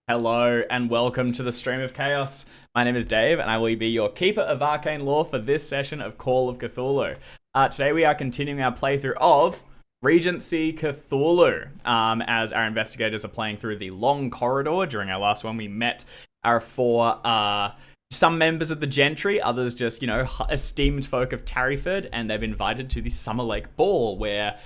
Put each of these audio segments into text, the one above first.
Hello and welcome to the Stream of Chaos. My name is Dave and I will be your keeper of arcane lore for this session of Call of Cthulhu. Today we are continuing our playthrough of Regency Cthulhu. As our investigators are playing through the long corridor. During our last one we met our four, some members of the gentry, others just, esteemed folk of Tarryford, and they've been invited to the Summer Lake Ball where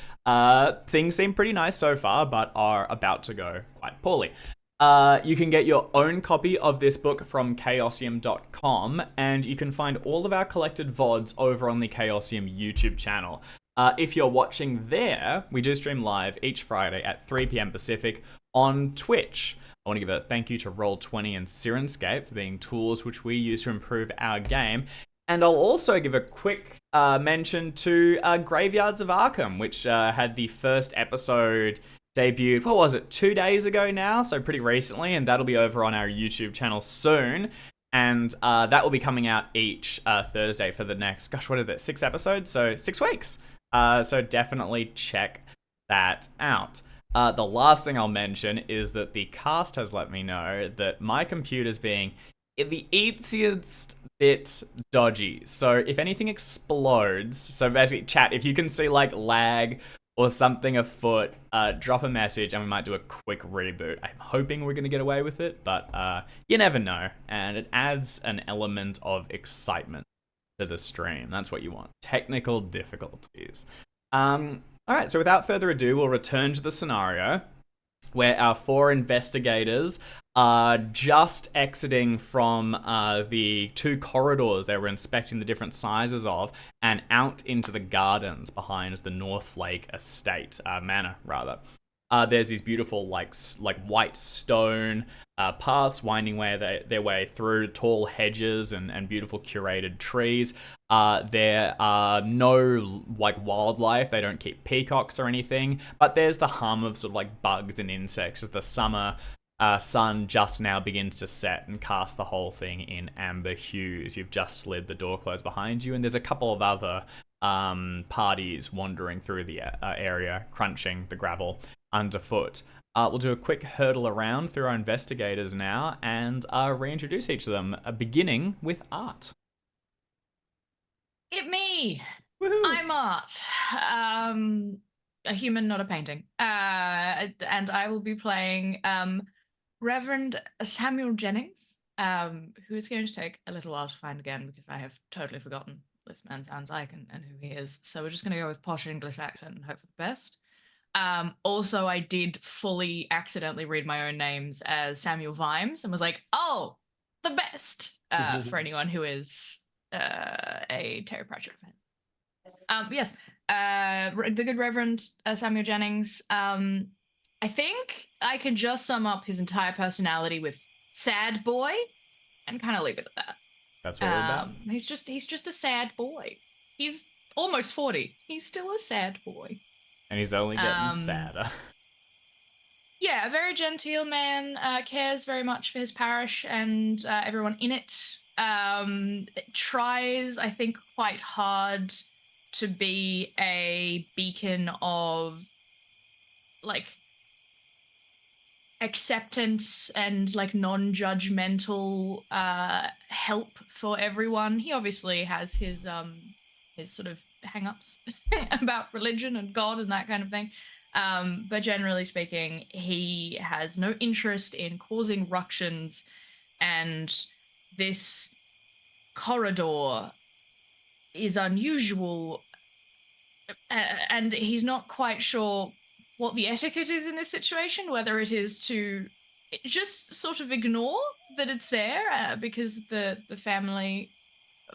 things seem pretty nice so far but are about to go quite poorly. You can get your own copy of this book from Chaosium.com, and you can find all of our collected VODs over on the Chaosium YouTube channel. If you're watching there, we do stream live each Friday at 3 p.m. Pacific on Twitch. I want to give a thank you to Roll20 and Sirenscape for being tools which we use to improve our game. And I'll also give a quick mention to Graveyards of Arkham, which had the first episode debuted, 2 days ago now, so pretty recently, and that'll be over on our YouTube channel soon, and that will be coming out each Thursday for the next, 6 episodes, so 6 weeks, so definitely check that out. The last thing I'll mention is that the cast has let me know that my computer's being the easiest bit dodgy, so if anything explodes, so basically chat, if you can see like lag or something afoot, drop a message and we might do a quick reboot. I'm hoping we're going to get away with it, but you never know. And it adds an element of excitement to the stream. That's what you want. Technical difficulties. All right, so without further ado, we'll return to the scenario where our 4 investigators are just exiting from the 2 corridors they were inspecting the different sizes of, and out into the gardens behind the Northlake estate, manor rather. There's these beautiful like white stone paths winding their way through tall hedges and beautiful curated trees. There are no like wildlife. They don't keep peacocks or anything, but there's the hum of sort of like bugs and insects as the summer sun just now begins to set and cast the whole thing in amber hues. You've just slid the door closed behind you, and there's a couple of other parties wandering through the area, crunching the gravel underfoot. We'll do a quick hurdle around through our investigators now and reintroduce each of them, beginning with Art. It me. Woohoo. I'm Art. A human, not a painting. And I will be playing Reverend Samuel Jennings, who is going to take a little while to find again because I have totally forgotten what this man sounds like and who he is. So we're just going to go with posh English accent and hope for the best. Also, I did fully accidentally read my own names as Samuel Vimes and was like, oh, the best, for anyone who is a Terry Pratchett fan. Yes, the good Reverend Samuel Jennings. I think I can just sum up his entire personality with sad boy and kind of leave it at that. That's what we're about. He's just a sad boy. He's almost 40. He's still a sad boy. And he's only getting sadder. Yeah, a very genteel man, cares very much for his parish and everyone in it. Tries, I think, quite hard to be a beacon of like acceptance and like non-judgmental help for everyone. He obviously has his sort of hang-ups about religion and God and that kind of thing. But generally speaking, he has no interest in causing ructions, and this corridor is unusual, and he's not quite sure what the etiquette is in this situation, whether it is to just sort of ignore that it's there because the family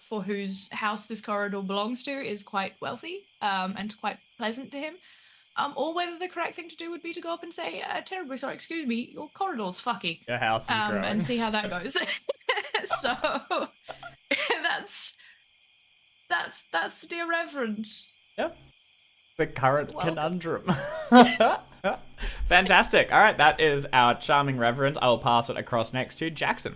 for whose house this corridor belongs to is quite wealthy and quite pleasant to him, or whether the correct thing to do would be to go up and say, terribly sorry, excuse me, your corridor's fucky. Your house is growing. And see how that goes. So that's the dear Reverend. Yep. The current conundrum. Fantastic. All right, that is our charming Reverend. I will pass it across next to Jackson.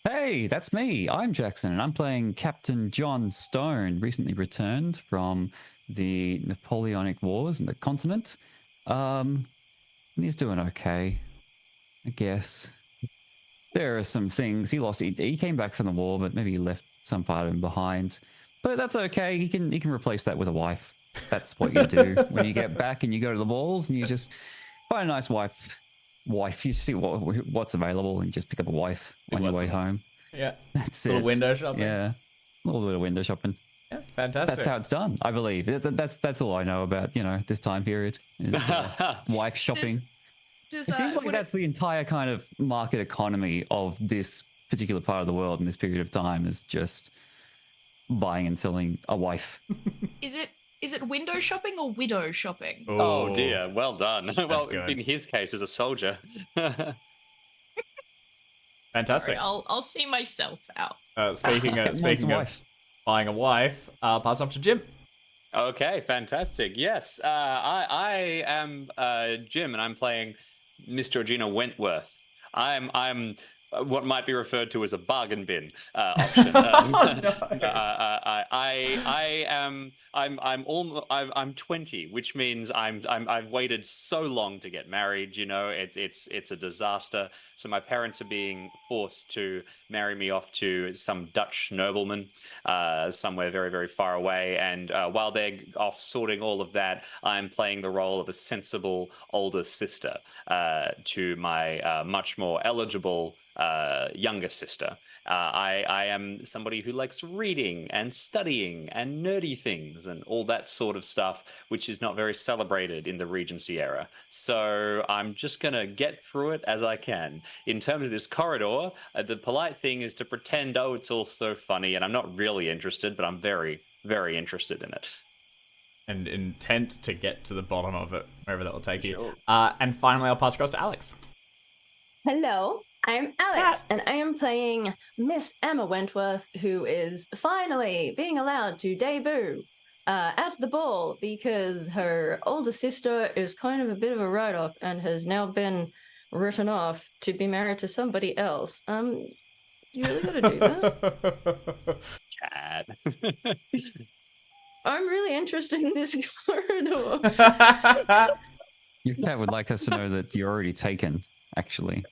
Hey, that's me. I'm Jackson, and I'm playing Captain John Stone, recently returned from the Napoleonic Wars in the continent. And he's doing okay, I guess. there are some things he lost. He came back from the war, but maybe he left some part of him behind. But that's okay. He can replace that with a wife. That's what you do when you get back and you go to the balls and you just find a nice wife. You see what's available and just pick up a wife on your way home. Yeah. That's Little it. window shopping. Yeah. A little bit of window shopping. Yeah, fantastic. That's how it's done, I believe. That's all I know about, this time period. Is, wife shopping. It seems like that's the entire kind of market economy of this particular part of the world in this period of time, is just buying and selling a wife. Is it window shopping or widow shopping? Ooh, Oh dear, well done. Well, good. in his case, as a soldier. Fantastic. Sorry, I'll see myself out. Speaking of buying a wife, I'll pass off to Jim. Okay, fantastic. Yes, I am Jim, and I'm playing Miss Georgina Wentworth. I'm what might be referred to as a bargain bin option. I'm 20, which means I've waited so long to get married. It's a disaster. So my parents are being forced to marry me off to some Dutch nobleman somewhere very, very far away. And while they're off sorting all of that, I'm playing the role of a sensible older sister to my much more eligible younger sister. I am somebody who likes reading and studying and nerdy things and all that sort of stuff, which is not very celebrated in the Regency era. So I'm just going to get through it as I can. In terms of this corridor, the polite thing is to pretend, oh, it's all so funny, and I'm not really interested, but I'm very, very interested in it. And intent to get to the bottom of it, wherever that will take you. Sure. And finally, I'll pass across to Alex. Hello, I'm Alex, and I am playing Miss Emma Wentworth, who is finally being allowed to debut at the ball because her older sister is kind of a bit of a write-off and has now been written off to be married to somebody else. You really gotta do that? Chad. I'm really interested in this corridor. Your cat would like us to know that you're already taken, actually.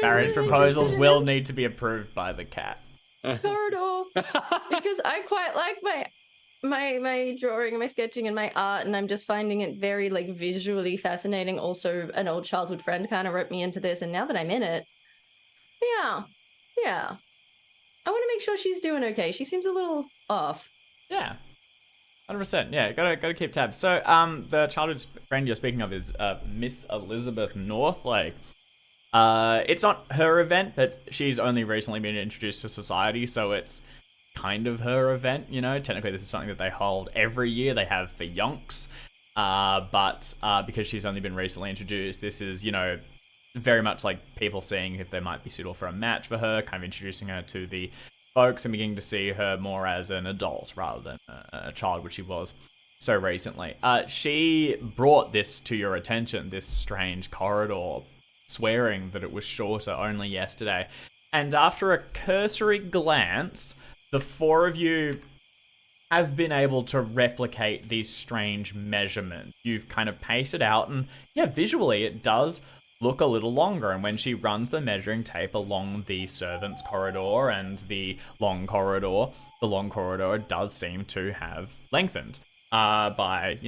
Marriage proposals will need to be approved by the cat. Corridor, because I quite like my drawing and my sketching and my art, and I'm just finding it very visually fascinating. Also, an old childhood friend kind of wrote me into this, and now that I'm in it, yeah, I want to make sure she's doing okay. She seems a little off. Yeah. 100%. Yeah, gotta keep tabs. So, the childhood friend you're speaking of is Miss Elizabeth Northlake. It's not her event, but she's only recently been introduced to society, so it's kind of her event, Technically, this is something that they hold every year. They have for yonks, but because she's only been recently introduced, this is, very much like people seeing if they might be suitable for a match for her, kind of introducing her to the folks and beginning to see her more as an adult rather than a child, which she was so recently. She brought this to your attention, this strange corridor, swearing that it was shorter only yesterday. And after a cursory glance, the four of you have been able to replicate these strange measurements. You've kind of paced it out, and yeah, visually it does look a little longer. And when she runs the measuring tape along the servants' corridor and the long corridor does seem to have lengthened by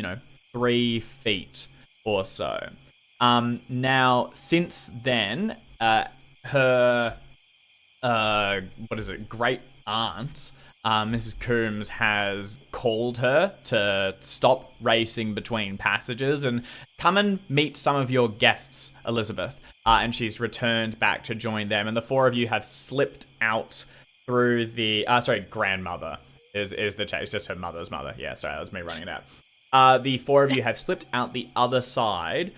3 feet or so. Now, since then, her great aunt, Mrs. Coombs, has called her to stop racing between passages and come and meet some of your guests, Elizabeth. And she's returned back to join them. And the four of you have slipped out through the... grandmother is the chat. It's just her mother's mother. Yeah, sorry, that was me running it out. The four of you have slipped out the other side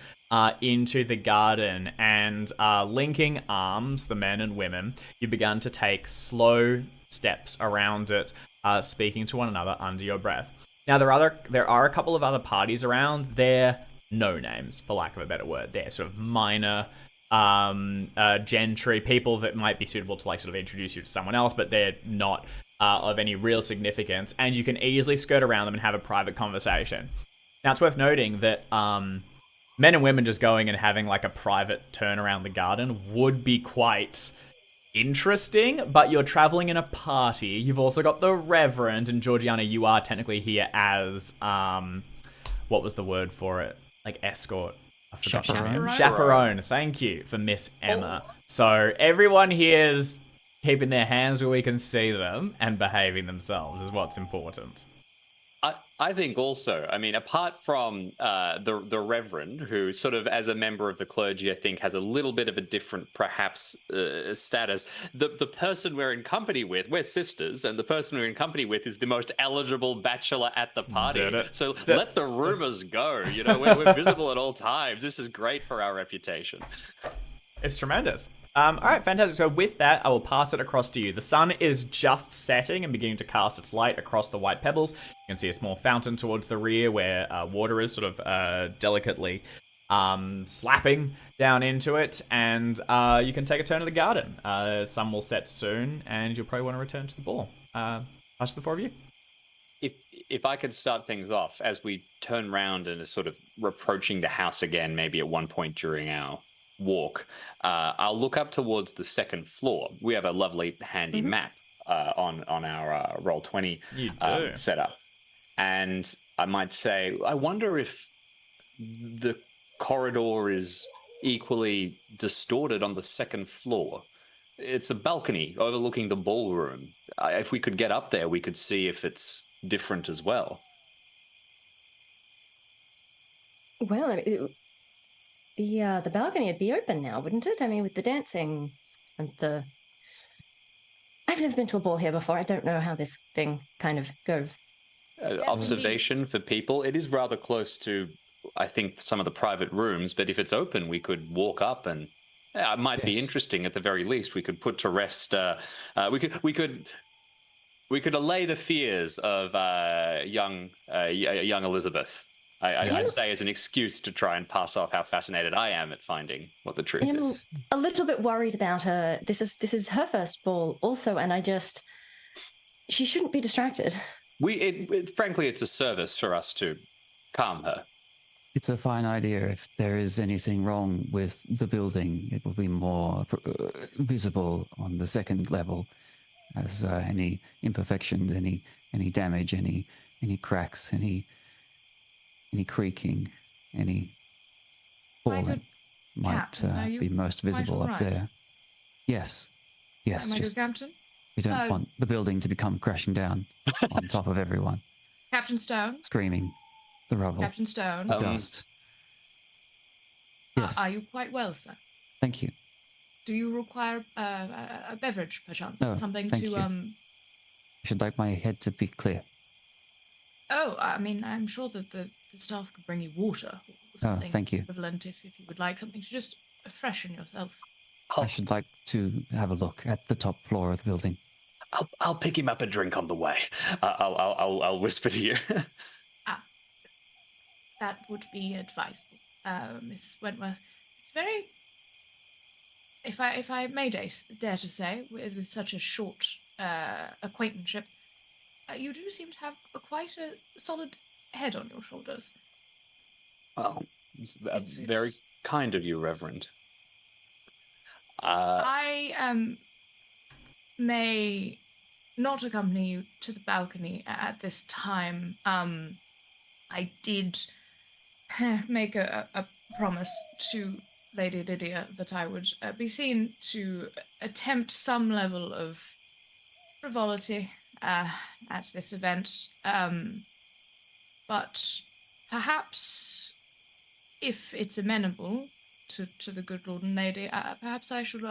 into the garden, and linking arms, the men and women, you've begun to take slow steps around it, speaking to one another under your breath. Now, there are a couple of other parties around. They're no names, for lack of a better word. They're sort of minor gentry, people that might be suitable to sort of introduce you to someone else, but they're not of any real significance, and you can easily skirt around them and have a private conversation. Now, it's worth noting that men and women just going and having a private turn around the garden would be quite interesting, but you're traveling in a party. You've also got the Reverend, and Georgiana, you are technically here as what was the word for it? Like escort. I forgot. Chaperone? Chaperone. Thank you for Miss Emma. So everyone here's keeping their hands where we can see them and behaving themselves is what's important. I think also, I mean, apart from the Reverend, who sort of as a member of the clergy, I think has a little bit of a different, perhaps, status, the person we're in company with, we're sisters, and the person we're in company with is the most eligible bachelor at the party. So let the rumors go. You know, we're visible at all times. This is great for our reputation. It's tremendous. All right, fantastic. So with that, I will pass it across to you. The sun is just setting and beginning to cast its light across the white pebbles. You can see a small fountain towards the rear where water is sort of delicately slapping down into it. And you can take a turn to the garden. Sun will set soon, and you'll probably want to return to the ball. Pass to the four of you. If I could start things off as we turn round and are sort of approaching the house again, maybe at one point during our walk, I'll look up towards the second floor. We have a lovely handy map on our Roll20 setup, and I might say, I wonder if the corridor is equally distorted on the second floor. It's a balcony overlooking the ballroom. If we could get up there, we could see if it's different as well. Well, I mean, the balcony would be open now, wouldn't it? I mean, with the dancing and the... I've never been to a ball here before. I don't know how this thing kind of goes. Observation for people, it is rather close to, I think, some of the private rooms, but if it's open, we could walk up and it might be interesting at the very least. We could put to rest, we could allay the fears of young Elizabeth. I say as an excuse to try and pass off how fascinated I am at finding what the truth is. I'm a little bit worried about her. This is her first ball also, and she shouldn't be distracted. Frankly, it's a service for us to calm her. It's a fine idea. If there is anything wrong with the building, it will be more visible on the second level, as any imperfections, any damage, any cracks, any creaking, any falling might be most visible up there. Yes, just Captain? we don't want the building to become crashing down on top of everyone. Captain Stone? Screaming, the rubble, Captain Stone? the dust. Yes. Are you quite well, sir? Thank you. Do you require a beverage, perchance? No, something thank to you. I should like my head to be clear. Oh, I mean, I'm sure that the staff could bring you water or something thank you. equivalent if you would like something to just freshen yourself. I should like to have a look at the top floor of the building. I'll pick him up a drink on the way. I'll whisper to you. That would be advisable, Miss Wentworth. If I may dare to say, with such a short acquaintanceship, you do seem to have quite a solid head on your shoulders. Well, it's very kind of you, Reverend. I may not accompany you to the balcony at this time. I did make a promise to Lady Lydia that I would be seen to attempt some level of frivolity at this event. But perhaps, if it's amenable to the good lord and lady, perhaps I should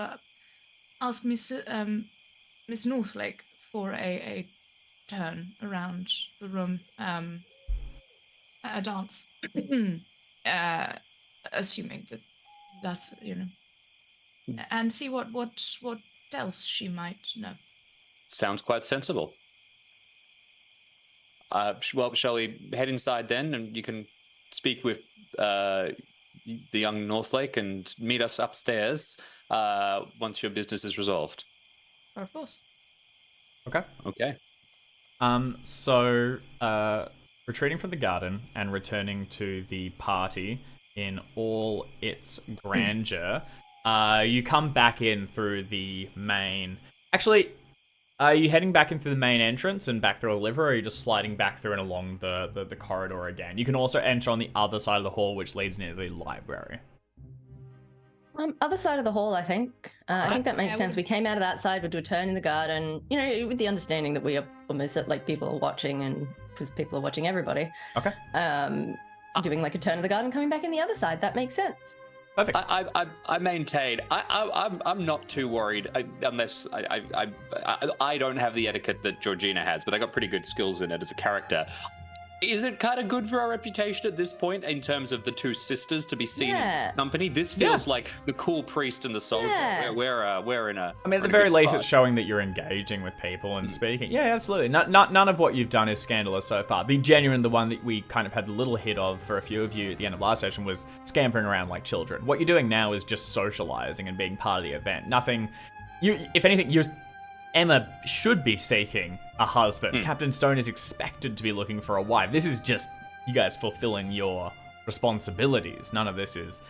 ask Miss Northlake for a turn around the room, a dance, assuming that's and see what else she might know. Sounds quite sensible. Well, shall we head inside then, and you can speak with the young Northlake and meet us upstairs once your business is resolved? Of course. Okay. So, retreating from the garden and returning to the party in all its grandeur, You come back in through the main. Actually, are you heading back in through the main entrance and back through a liver, or are you just sliding back through and along the corridor again? You can also enter on the other side of the hall, which leads near the library. Other side of the hall, I think. I think that makes Yeah, sense. We came out of that side, we'd do a turn in the garden, you know, with the understanding that we are almost at, like, people are watching, and because people are watching everybody. Okay. Doing like a turn of the garden, coming back in the other side. That makes sense. Perfect. I maintain I'm not too worried unless I don't have the etiquette that Georgina has, but I got pretty good skills in it as a character. Is it kind of good for our reputation at this point in terms of the two sisters to be seen in company? This feels like the cool priest and the soldier. Yeah. We're in a. I mean, at the very least, it's showing that you're engaging with people and speaking. Yeah, absolutely. None of what you've done is scandalous so far. The one that we kind of had a little hit of for a few of you at the end of last session was scampering around like children. What you're doing now is just socializing and being part of the event. Nothing. If anything, Emma should be seeking a husband. Captain Stone is expected to be looking for a wife. This is just you guys fulfilling your responsibilities. None of this is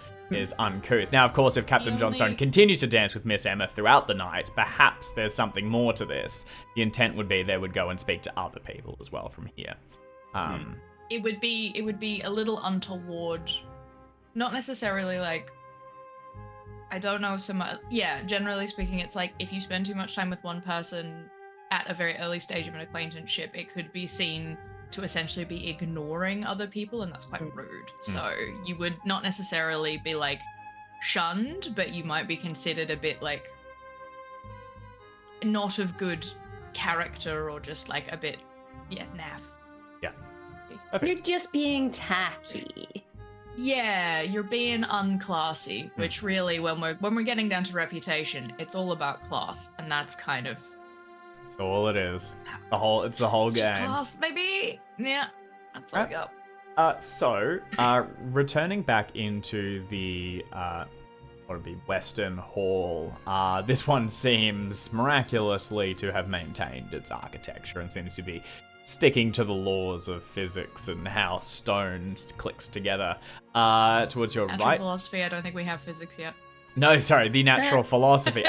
uncouth. Now, of course, if Captain Johnstone continues to dance with Miss Emma throughout the night, perhaps there's something more to this. The intent would be they would go and speak to other people as well from here. It would be a little untoward, not necessarily like, I don't know so much. Yeah, generally speaking, it's like if you spend too much time with one person at a very early stage of an acquaintanceship, it could be seen to essentially be ignoring other people, and that's quite rude. So you would not necessarily be like shunned, but you might be considered a bit like not of good character, or just like a bit naff. Yeah. You're just being tacky. Yeah, you're being unclassy, which really, when we're getting down to reputation, it's all about class, and that's kind of. That's all it is. It's the whole game. Just class, baby. Yeah, that's all we got. So, returning back into the what would be Western Hall, this one seems miraculously to have maintained its architecture and seems to be sticking to the laws of physics and how stone clicks together. Towards your Natural right. philosophy. I don't think we have physics yet. No, sorry, the natural philosophy.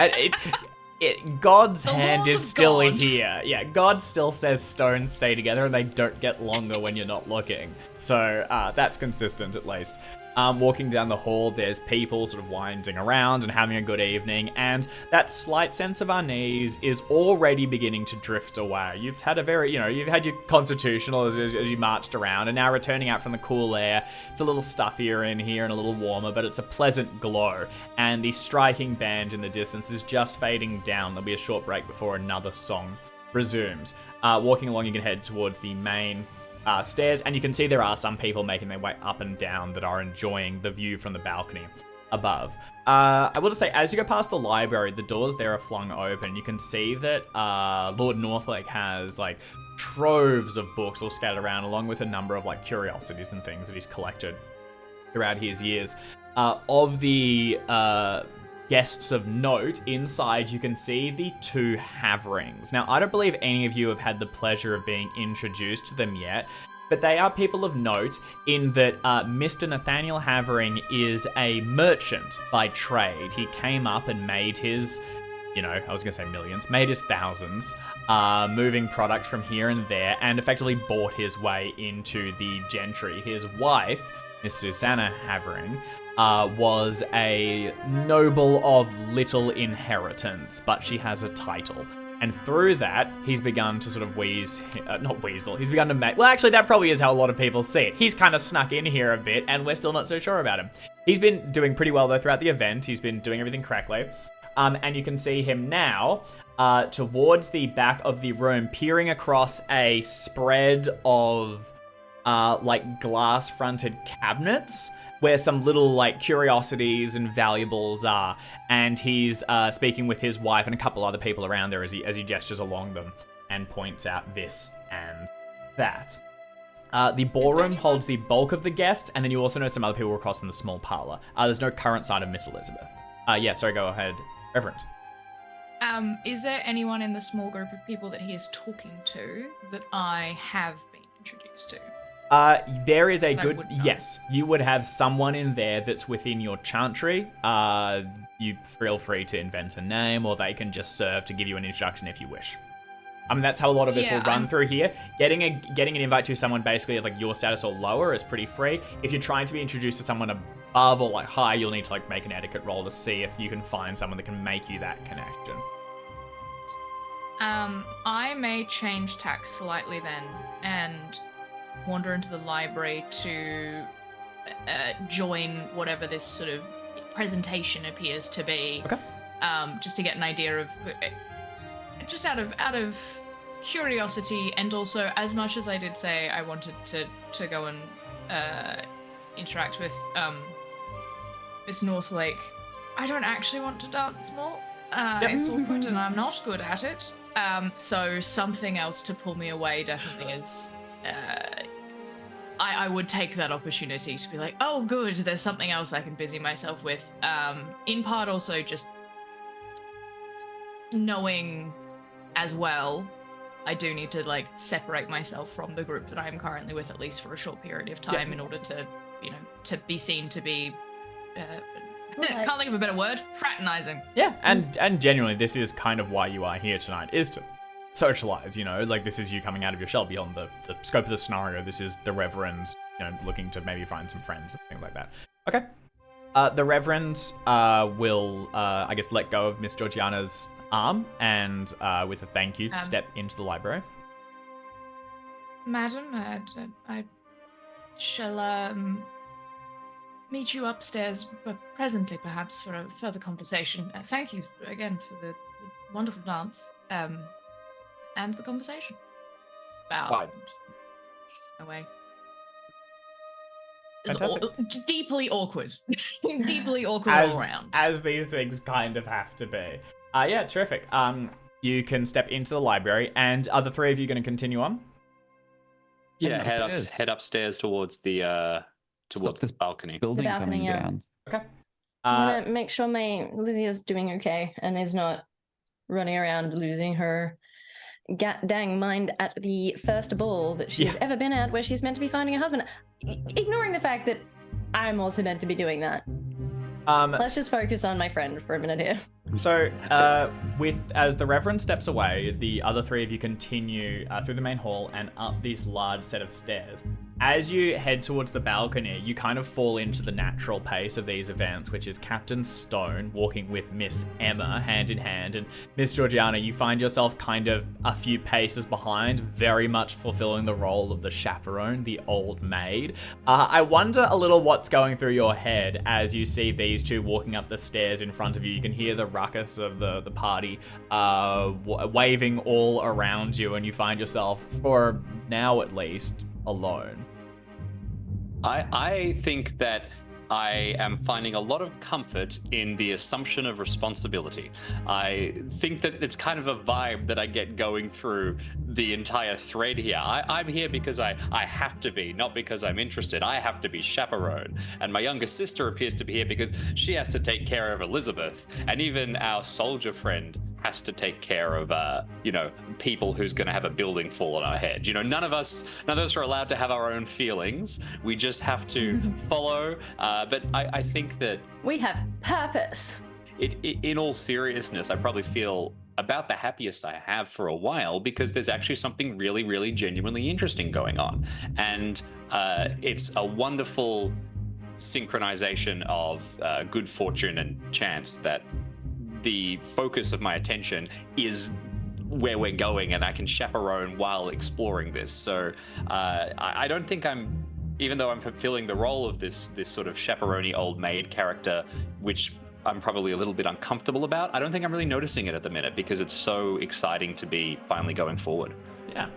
God's The hand laws is of still God. here. Yeah, God still says stones stay together and they don't get longer when you're not looking. So that's consistent at least. Walking down the hall, there's people sort of winding around and having a good evening, and that slight sense of unease is already beginning to drift away. You've had you've had your constitutional as you marched around, and now returning out from the cool air, it's a little stuffier in here and a little warmer, but it's a pleasant glow, and the striking band in the distance is just fading down. There'll be a short break before another song resumes. Walking along, you can head towards the main stairs, and you can see there are some people making their way up and down that are enjoying the view from the balcony above. I will just say, as you go past the library, the doors there are flung open. You can see that Lord Northlake has like troves of books all scattered around, along with a number of like curiosities and things that he's collected throughout his years. Of the guests of note, inside you can see the two Haverings. Now, I don't believe any of you have had the pleasure of being introduced to them yet, but they are people of note in that Mr. Nathaniel Havering is a merchant by trade. He came up and made his, I was going to say millions, made his thousands, moving product from here and there, and effectively bought his way into the gentry. His wife, Miss Susanna Havering, was a noble of little inheritance, but she has a title. And through that, he's begun to sort of he's begun to make, well, actually, that probably is how a lot of people see it. He's kind of snuck in here a bit, and we're still not so sure about him. He's been doing pretty well, though, throughout the event. He's been doing everything correctly. And you can see him now towards the back of the room, peering across a spread of glass-fronted cabinets where some little like curiosities and valuables are, and he's speaking with his wife and a couple other people around there as he gestures along them and points out this and that. The ballroom holds the bulk of the guests, and then you also know some other people were across in the small parlor. There's no current sign of Miss Elizabeth. Go ahead, Reverend. Is there anyone in the small group of people that he is talking to that I have been introduced to? There is a I good... would know. Yes, you would have someone in there that's within your chantry. You feel free to invent a name, or they can just serve to give you an introduction if you wish. That's how a lot of this will run through here. Getting an invite to someone basically of like your status or lower is pretty free. If you're trying to be introduced to someone above or like high, you'll need to like make an etiquette roll to see if you can find someone that can make you that connection. I may change tack slightly then and wander into the library to join whatever this sort of presentation appears to be. Okay. Just to get an idea of, just out of curiosity, and also as much as I did say I wanted to go and interact with Miss Northlake, I don't actually want to dance more. It's awkward and I'm not good at it. So something else to pull me away definitely is. I would take that opportunity to be like, oh, good, there's something else I can busy myself with. In part also just knowing as well, I do need to like separate myself from the group that I am currently with, at least for a short period of time, in order to, to be seen to be, can't think of a better word, fraternizing. Yeah, and genuinely, this is kind of why you are here tonight, is to socialize, like this is you coming out of your shell beyond the scope of the scenario. This is the Reverend, looking to maybe find some friends and things like that. Okay. The Reverend will, I guess, let go of Miss Georgiana's arm and with a thank you, step into the library. Madam, I shall meet you upstairs presently, perhaps, for a further conversation. Thank you again for the wonderful dance. And the conversation. Bow. Away. It's deeply awkward. Deeply awkward all around. As these things kind of have to be. Yeah, terrific. You can step into the library, and are the three of you going to continue on? Yeah, head upstairs towards the this balcony. Building The balcony, coming yeah. down. Okay. I want to make sure my Lizzie is doing okay and is not running around losing her dang mind at the first ball that she's ever been at, where she's meant to be finding a husband. Ignoring the fact that I'm also meant to be doing that. Let's just focus on my friend for a minute here. So, as the Reverend steps away, the other three of you continue through the main hall and up these large set of stairs. As you head towards the balcony, you kind of fall into the natural pace of these events, which is Captain Stone walking with Miss Emma hand in hand, and Miss Georgiana, you find yourself kind of a few paces behind, very much fulfilling the role of the chaperone, the old maid. I wonder a little what's going through your head as you see these two walking up the stairs in front of you. You can hear the ruckus of the party waving all around you, and you find yourself, for now at least, alone. I think that I am finding a lot of comfort in the assumption of responsibility. I think that it's kind of a vibe that I get going through the entire thread here. I'm here because I have to be, not because I'm interested. I have to be chaperone. And my younger sister appears to be here because she has to take care of Elizabeth. And even our soldier friend has to take care of, people who's going to have a building fall on our head. None of us are allowed to have our own feelings. We just have to follow. But I think that We have purpose. in all seriousness, I probably feel about the happiest I have for a while, because there's actually something really, really genuinely interesting going on. And it's a wonderful synchronization of good fortune and chance that the focus of my attention is where we're going, and I can chaperone while exploring this. So I don't think even though I'm fulfilling the role of this sort of chaperone old maid character, which I'm probably a little bit uncomfortable about, I don't think I'm really noticing it at the minute, because it's so exciting to be finally going forward. Yeah.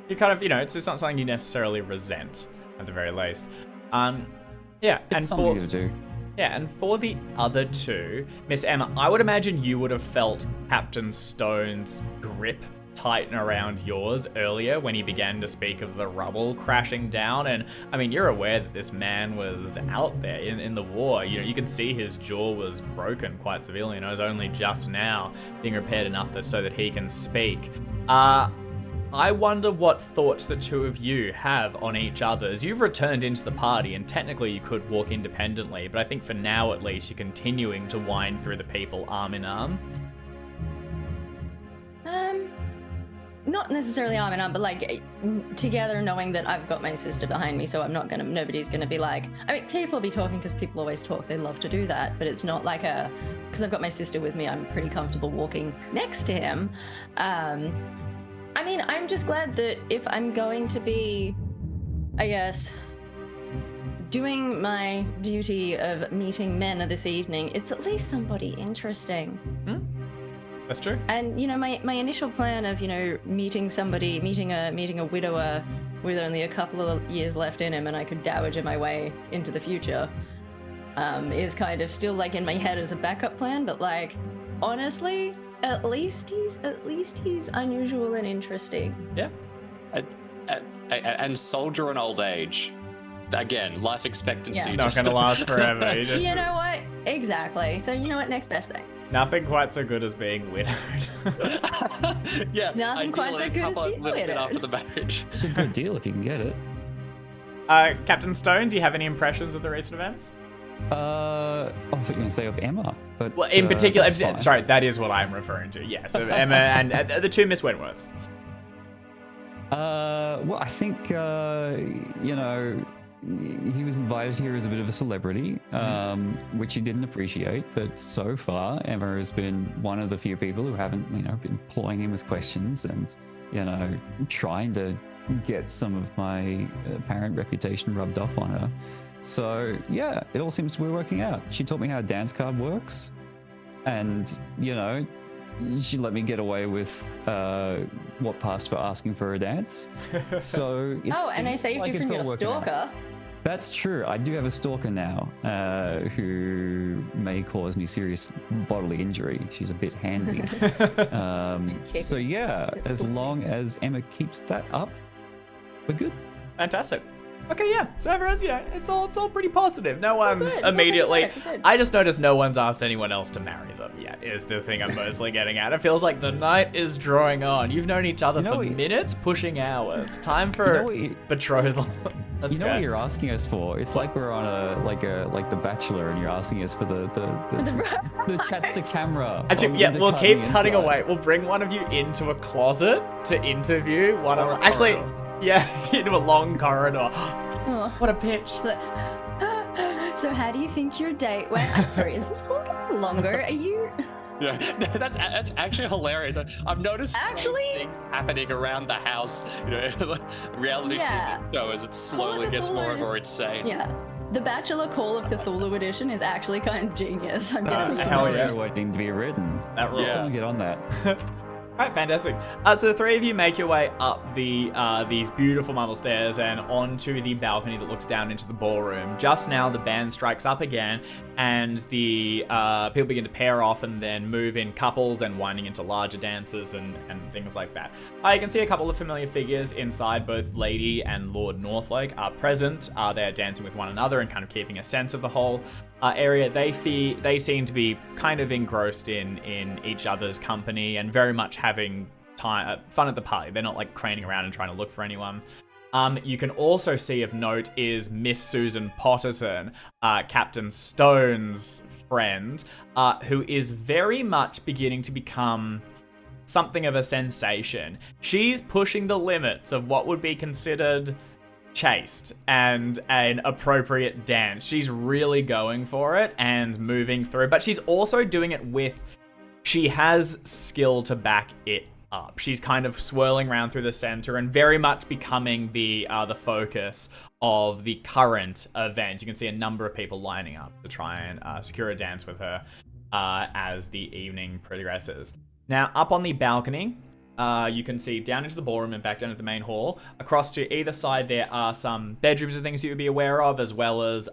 You kind of, it's just not something you necessarily resent, at the very least. Yeah, It's and something to do. Yeah, and for the other two, Miss Emma, I would imagine you would have felt Captain Stone's grip tighten around yours earlier when he began to speak of the rubble crashing down. And I mean, you're aware that this man was out there in the war. You can see his jaw was broken quite severely, and it was only just now being repaired enough so that he can speak. I wonder what thoughts the two of you have on each other's. You've returned into the party, and technically you could walk independently, but I think for now at least you're continuing to wind through the people arm in arm. Not necessarily arm in arm, but like together, knowing that I've got my sister behind me, so nobody's gonna be like, I mean, people will be talking because people always talk, they love to do that, but it's not like because I've got my sister with me, I'm pretty comfortable walking next to him. I mean, I'm just glad that if I'm going to be, I guess, doing my duty of meeting men this evening, it's at least somebody interesting. That's true. And my initial plan of meeting a widower with only a couple of years left in him, and I could dowager my way into the future, is kind of still like in my head as a backup plan. But like, honestly, at least he's unusual and interesting. Yeah. And soldier in old age. Again, life expectancy. Yeah. It's not going to last forever. You know what? Exactly. So you know what? Next best thing. Nothing quite so good as being widowed. Yeah. Nothing quite so good as being widowed. After the marriage. It's a good deal if you can get it. Captain Stone, do you have any impressions of the recent events? I thought you were going to say of Emma, but Well, in particular, that's fine. sorry, that is what I'm referring to. Yes, so Emma and the two Miss Wentworths. Well, I think he was invited here as a bit of a celebrity, which he didn't appreciate. But so far, Emma has been one of the few people who haven't, been ploying him with questions and, trying to get some of my apparent reputation rubbed off on her. So yeah, it all seems to be working out. She taught me how a dance card works, and she let me get away with what passed for asking for a dance. So And I saved you from your stalker. That's true. I do have a stalker now, who may cause me serious bodily injury. She's a bit handsy. So yeah, as long as Emma keeps that up, we're good. Fantastic. Okay, yeah. So everyone's, it's all pretty positive. No one's good. immediately. It's all good. I just noticed no one's asked anyone else to marry them yet. Is the thing I'm mostly getting at. It feels like the night is drawing on. You've known each other for minutes, pushing hours. Time for betrothal. Let's go. What you're asking us for? It's like we're on like The Bachelor, and you're asking us for the chats to camera. Actually, yeah, we'll keep cutting away. We'll bring one of you into a closet to interview one of. Actually. Yeah, into a long corridor. Oh. What a pitch. So how do you think your date went? I'm sorry, is this call getting longer? Are you... Yeah, that's actually hilarious. I've noticed things happening around the house, reality TV show as it slowly gets more and more insane. Yeah. The Bachelor Call of Cthulhu edition is actually kind of genius. I'm getting hell yeah. Waiting to be written. That rules. Someone get on that. All right, fantastic. So the three of you make your way up these beautiful marble stairs and onto the balcony that looks down into the ballroom. Just now, the band strikes up again, and the people begin to pair off and then move in couples and winding into larger dances and things like that. You can see a couple of familiar figures inside. Both Lady and Lord Northlake are present. They're dancing with one another and kind of keeping a sense of the whole area. They seem to be kind of engrossed in each other's company and very much having fun at the party. They're not like craning around and trying to look for anyone. You can also see of note is Miss Susan Potterton, Captain Stone's friend, who is very much beginning to become something of a sensation. She's pushing the limits of what would be considered chaste and an appropriate dance. She's really going for it and moving through, but she's also doing it she has skill to back it up. She's kind of swirling around through the center and very much becoming the focus of the current event. You can see a number of people lining up to try and secure a dance with her as the evening progresses. Now, up on the balcony, you can see down into the ballroom and back down to the main hall. Across to either side, there are some bedrooms and things you would be aware of, as well as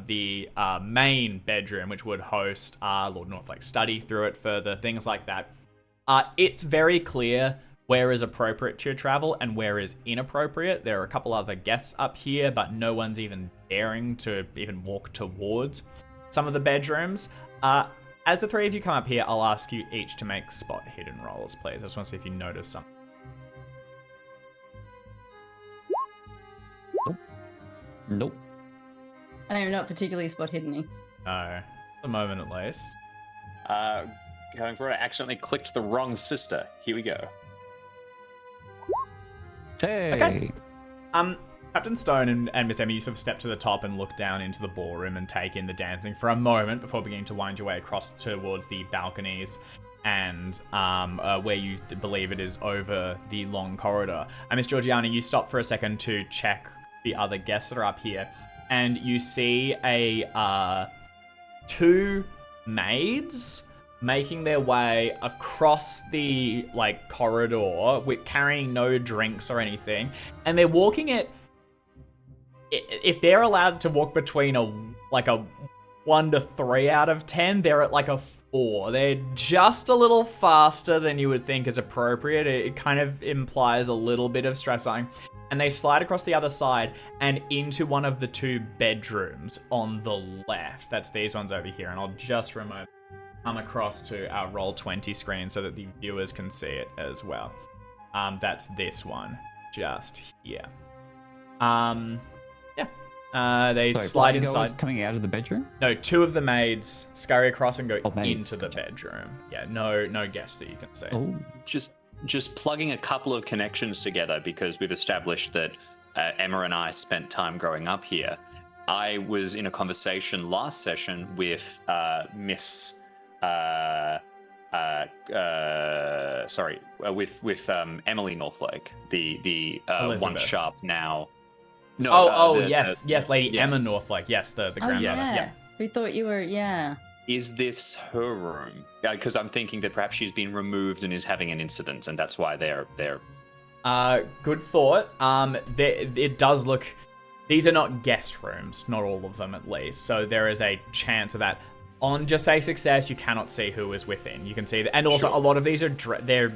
the main bedroom, which would host Lord Northlake's study through it further, things like that. It's very clear where is appropriate to travel and where is inappropriate. There are a couple other guests up here, but no one's even daring to even walk towards some of the bedrooms. As the three of you come up here, I'll ask you each to make spot hidden rolls, please. I just want to see if you notice something. Nope. I am not particularly spot hidden. No, at the moment at least. Going for it, I accidentally clicked the wrong sister. Here we go. Hey. Okay. Captain Stone and Miss Emma, you sort of step to the top and look down into the ballroom and take in the dancing for a moment before beginning to wind your way across towards the balconies and where you believe it is over the long corridor. And Miss Georgiana, you stop for a second to check the other guests that are up here, and you see two maids making their way across the corridor with carrying no drinks or anything, and they're walking it. If they're allowed to walk between a 1 to 3 out of 10, they're at a 4. They're just a little faster than you would think is appropriate. It kind of implies a little bit of stressing. And they slide across the other side and into one of the 2 bedrooms on the left. That's these ones over here. And I'll just come across to our Roll20 screen so that the viewers can see it as well. That's this one just here. They slide inside. Coming out of the bedroom? No, 2 of the maids scurry across and go maids, into the bedroom. Yeah, no guests that you can see. Oh. Just plugging a couple of connections together, because we've established that Emma and I spent time growing up here. I was in a conversation last session with Miss Emily Northlake, the one sharp now. No. Yes, Lady Emma Northlake. Yes, the grandmother. Yeah. We thought you were, Is this her room? Because I'm thinking that perhaps she's been removed and is having an incident, and that's why they're. Good thought. It does look. These are not guest rooms, not all of them at least. So there is a chance of that. On just a success, you cannot see who is within. You can see that, and also a lot of these are they're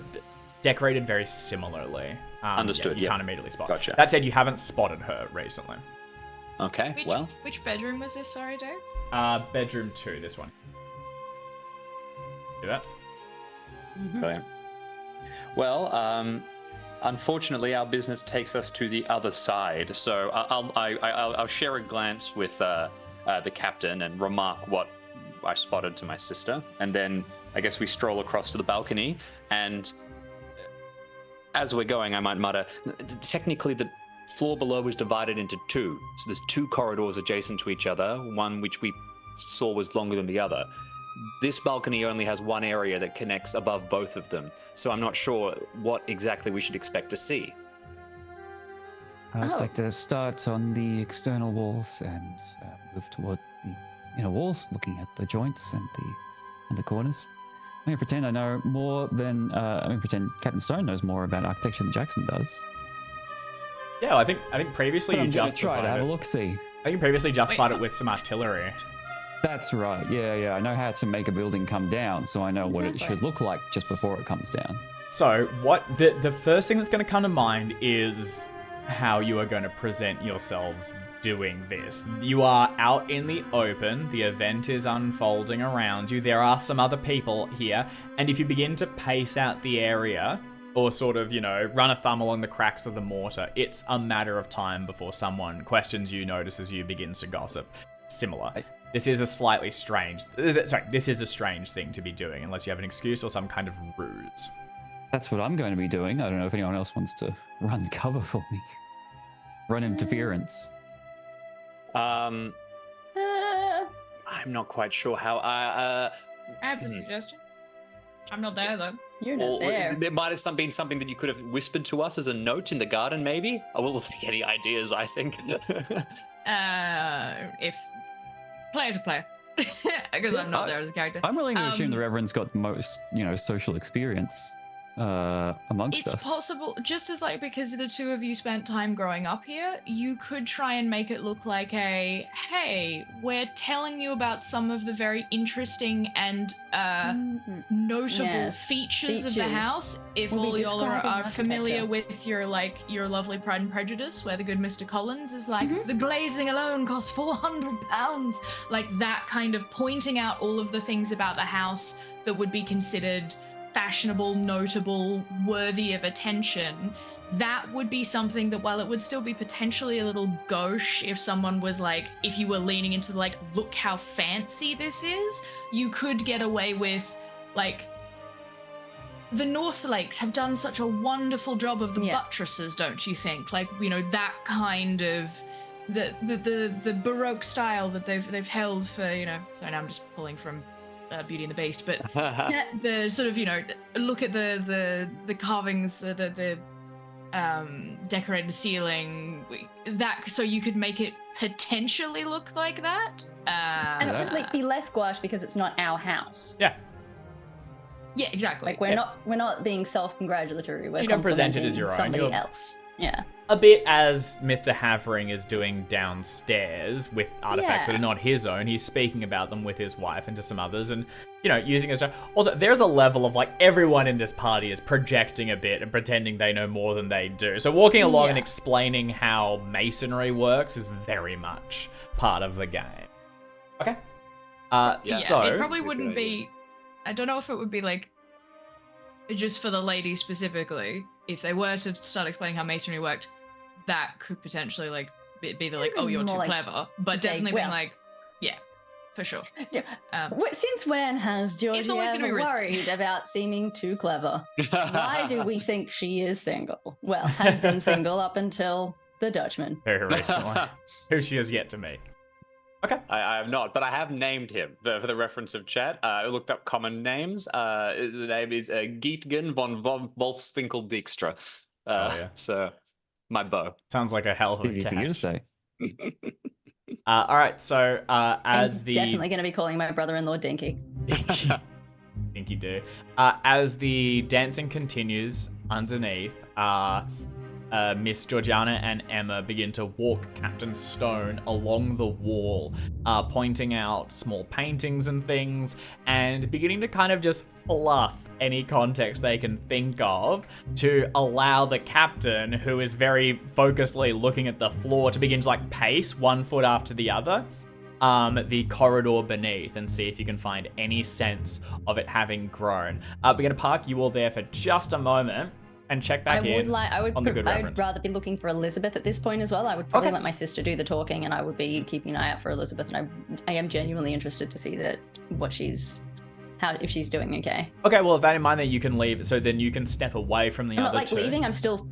decorated very similarly. Understood. You can't immediately spot. Gotcha. That said, you haven't spotted her recently. Okay. Which bedroom was this? Sorry, Dave. Bedroom 2. This one. See that? Mm-hmm. Brilliant. Well, unfortunately, our business takes us to the other side. So I'll share a glance with the captain and remark what I spotted to my sister, and then I guess we stroll across to the balcony. And as we're going, I might mutter, technically the floor below is divided into 2. So there's 2 corridors adjacent to each other, one which we saw was longer than the other. This balcony only has one area that connects above both of them. So I'm not sure what exactly we should expect to see. I'd like to start on the external walls and move toward the inner walls, looking at the joints and the corners. I'm going to pretend I know more than... pretend Captain Stone knows more about architecture than Jackson does. Yeah, I think previously But you I'm going to justified try to have it. a look-see. I think you previously justified it with some artillery. That's right. Yeah. I know how to make a building come down, so I know what it Exactly. should look like just before it comes down. So, what the first thing that's going to come to mind is how you are going to present yourselves doing this. You are out in the open. The event is unfolding around you. There are some other people here, and if you begin to pace out the area or sort of, run a thumb along the cracks of the mortar, it's a matter of time before someone questions you, notices you, begins to gossip. Similar. This is a slightly strange... This is a strange thing to be doing, unless you have an excuse or some kind of ruse. That's what I'm going to be doing. I don't know if anyone else wants to run cover for me. Run interference. I'm not quite sure how. I have a suggestion. I'm not there though. You're not there. There might have been something that you could have whispered to us as a note in the garden, maybe. I will take any ideas, I think. If player to player, because I'm not there as a character. I'm willing to assume the Reverend's got the most, social experience amongst us. It's possible, just as because the 2 of you spent time growing up here, you could try and make it look like hey, we're telling you about some of the very interesting and notable features of the house. If We'll all be y'all are describing familiar architecture. with your lovely Pride and Prejudice, where the good Mr. Collins is the glazing alone costs £400, that kind of pointing out all of the things about the house that would be considered fashionable, notable, worthy of attention, that would be something that, while it would still be potentially a little gauche if someone was like, if you were leaning into like, look how fancy this is, you could get away with, like, the Northlakes have done such a wonderful job of the buttresses, don't you think? Like, you know, that kind of the Baroque style that they've held for, you know. Sorry, now I'm just pulling from Beauty and the Beast, but the sort of, you know, look at the carvings, the decorated ceiling, that, so you could make it potentially look like that. And it would like be less gouache because it's not our house. Yeah, exactly. Like we're not being self-congratulatory. We're You don't present it as your own. Somebody else. Yeah. A bit as Mr. Havering is doing downstairs with artifacts that are not his own. He's speaking about them with his wife and to some others, and, you know, using it. Also, there's a level of, like, everyone in this party is projecting a bit and pretending they know more than they do. So walking along and explaining how masonry works is very much part of the game. Okay. So it probably wouldn't be. I don't know if it would be like just for the ladies specifically. If they were to start explaining how masonry worked, that could potentially like be the like, oh, you're too like, clever. But definitely being like, yeah, for sure. Since when has Georgie ever worried about seeming too clever? Why do we think she is single? Well, has been single up until the Dutchman. Very recently. Who she has yet to meet. Okay. I have not, but I have named him for the reference of chat. I looked up common names. His name is Geetgen von Wolfswinkel Dijkstra. So, my beau. Sounds like a hell of a Easy for you to say. All right, so as I'm definitely going to be calling my brother-in-law Dinky. Dinky do. As the dancing continues underneath, Miss Georgiana and Emma begin to walk Captain Stone along the wall, pointing out small paintings and things, and beginning to kind of just fluff any context they can think of to allow the captain, who is very focusedly looking at the floor, to begin to like pace one foot after the other, the corridor beneath, and see if you can find any sense of it having grown. We're going to park you all there for just a moment and check back I'd rather be looking for Elizabeth at this point as well. I would probably let my sister do the talking, and I would be keeping an eye out for Elizabeth. And I am genuinely interested to see if she's doing okay. Okay, well, with that in mind, then you can leave. So then you can step away from the other two. I'm not like leaving.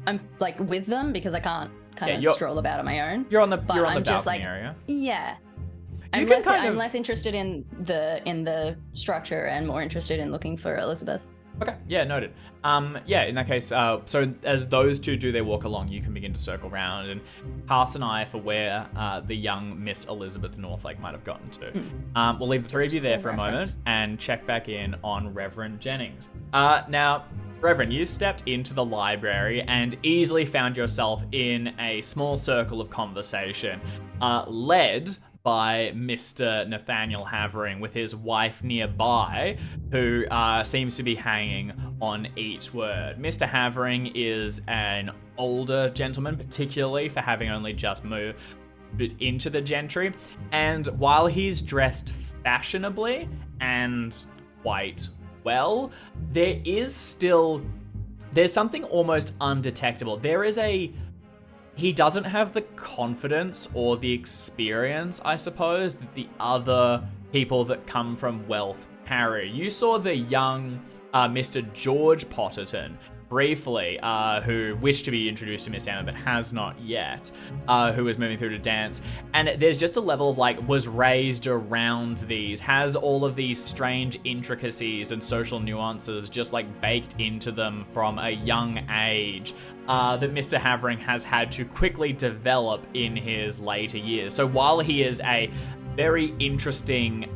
I'm like with them because I can't kind of stroll about on my own. You're on the balcony area. Yeah. I'm less interested in the structure and more interested in looking for Elizabeth. Okay, yeah, noted. In that case, so as those two do their walk along, you can begin to circle around and cast an eye for where the young Miss Elizabeth Northlake might have gotten to. We'll leave the three of you there for a moment and check back in on Reverend Jennings. Now, Reverend, you stepped into the library and easily found yourself in a small circle of conversation, led by Mr. Nathaniel Havering, with his wife nearby, who seems to be hanging on each word. Mr. Havering is an older gentleman, particularly for having only just moved into the gentry, and while he's dressed fashionably and quite well, there's something almost undetectable. He doesn't have the confidence or the experience, I suppose, that the other people that come from wealth carry. You saw the young Mr. George Potterton briefly, who wished to be introduced to Miss Emma but has not yet, who was moving through to dance. And there's just a level of like, was raised around these, has all of these strange intricacies and social nuances just like baked into them from a young age, that Mr. Havering has had to quickly develop in his later years. So while he is a very interesting,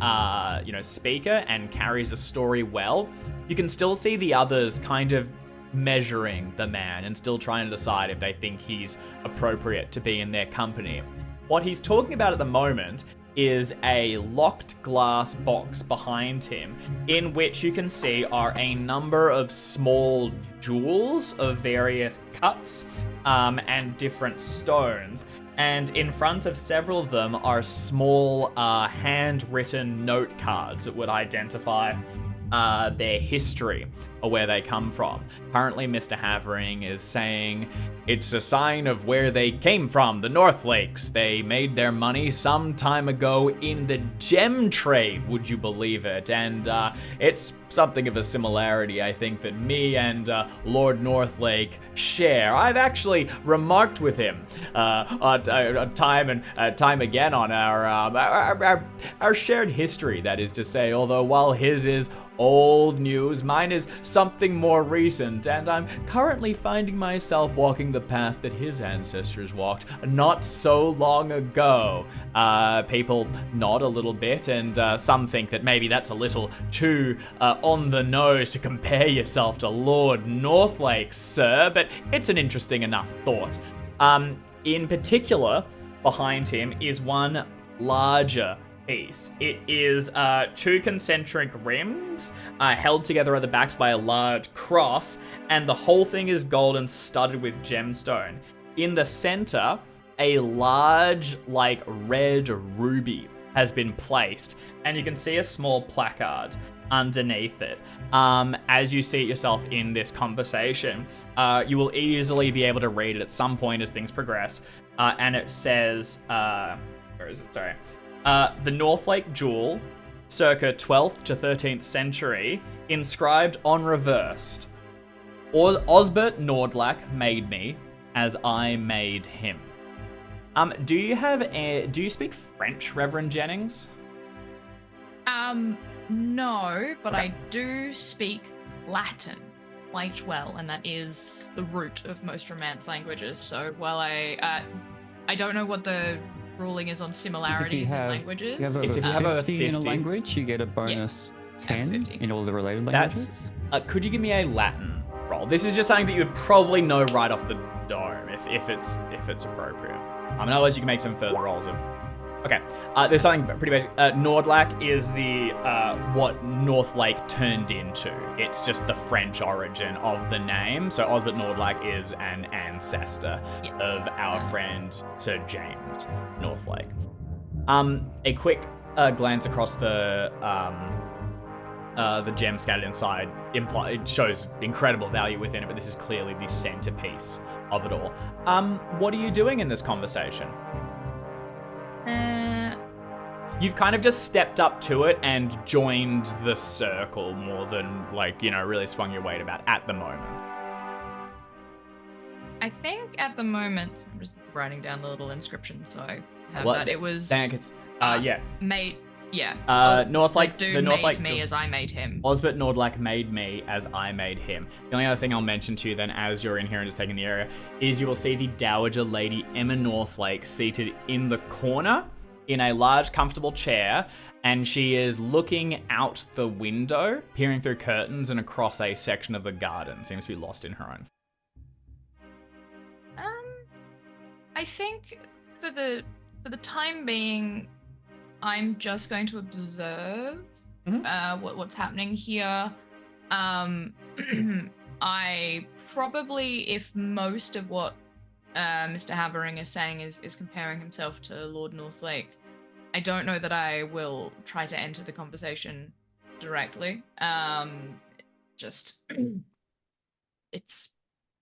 speaker and carries a story well, you can still see the others kind of measuring the man and still trying to decide if they think he's appropriate to be in their company. What he's talking about at the moment is a locked glass box behind him, in which you can see are a number of small jewels of various cuts and different stones. And in front of several of them are small handwritten note cards that would identify their history or where they come from. Currently, Mr. Havering is saying it's a sign of where they came from, the Northlakes. They made their money some time ago in the gem trade, would you believe it? And it's something of a similarity, I think, that me and Lord Northlake share. I've actually remarked with him time and time again on our shared history, that is to say, although while his is old news, mine is something more recent, and I'm currently finding myself walking the path that his ancestors walked not so long ago. People nod a little bit, and some think that maybe that's a little too on the nose to compare yourself to Lord Northlake, sir, but it's an interesting enough thought. In particular, behind him is one larger piece. It is 2 concentric rims held together at the backs by a large cross, and the whole thing is gold and studded with gemstone. In the center, a large, like, red ruby has been placed, and you can see a small placard underneath it. As you see it yourself in this conversation, you will easily be able to read it at some point as things progress, and it says, where is it? Sorry. The Northlake jewel, circa 12th to 13th century, inscribed on reversed. Osbert Nordlack made me as I made him. Do you speak French, Reverend Jennings? No, but Okay. I do speak Latin quite well, and that is the root of most Romance languages. So while I don't know what the ruling is on similarities in languages. You have It's a if you have a 50 in a 50. language, you get a bonus 10 50. in all the related That's. languages. Could you give me a Latin roll? This is just something that you would probably know right off the dome if it's appropriate. Otherwise you can make some further rolls. Okay, there's something pretty basic. Nordlack is the what Northlake turned into. It's just the French origin of the name. So Osbert Nordlack is an ancestor of our friend Sir James Northlake. A quick glance across the gem scattered inside it shows incredible value within it, but this is clearly the centerpiece of it all. What are you doing in this conversation? You've kind of just stepped up to it and joined the circle more than, really swung your weight about at the moment. I think at the moment, I'm just writing down the little inscription, so I have Well, that. It was made, yeah. Northlake, the Northlake made me as I made him. Osbert Nordlack made me as I made him. The only other thing I'll mention to you then, as you're in here and just taking the area, is you will see the Dowager Lady Emma Northlake seated in the corner in a large, comfortable chair, and she is looking out the window, peering through curtains and across a section of the garden. Seems to be lost in her own. I think for the time being, I'm just going to observe what's happening here. I probably, if most of what Mr. Havering is saying is comparing himself to Lord Northlake, I don't know that I will try to enter the conversation directly. Just it's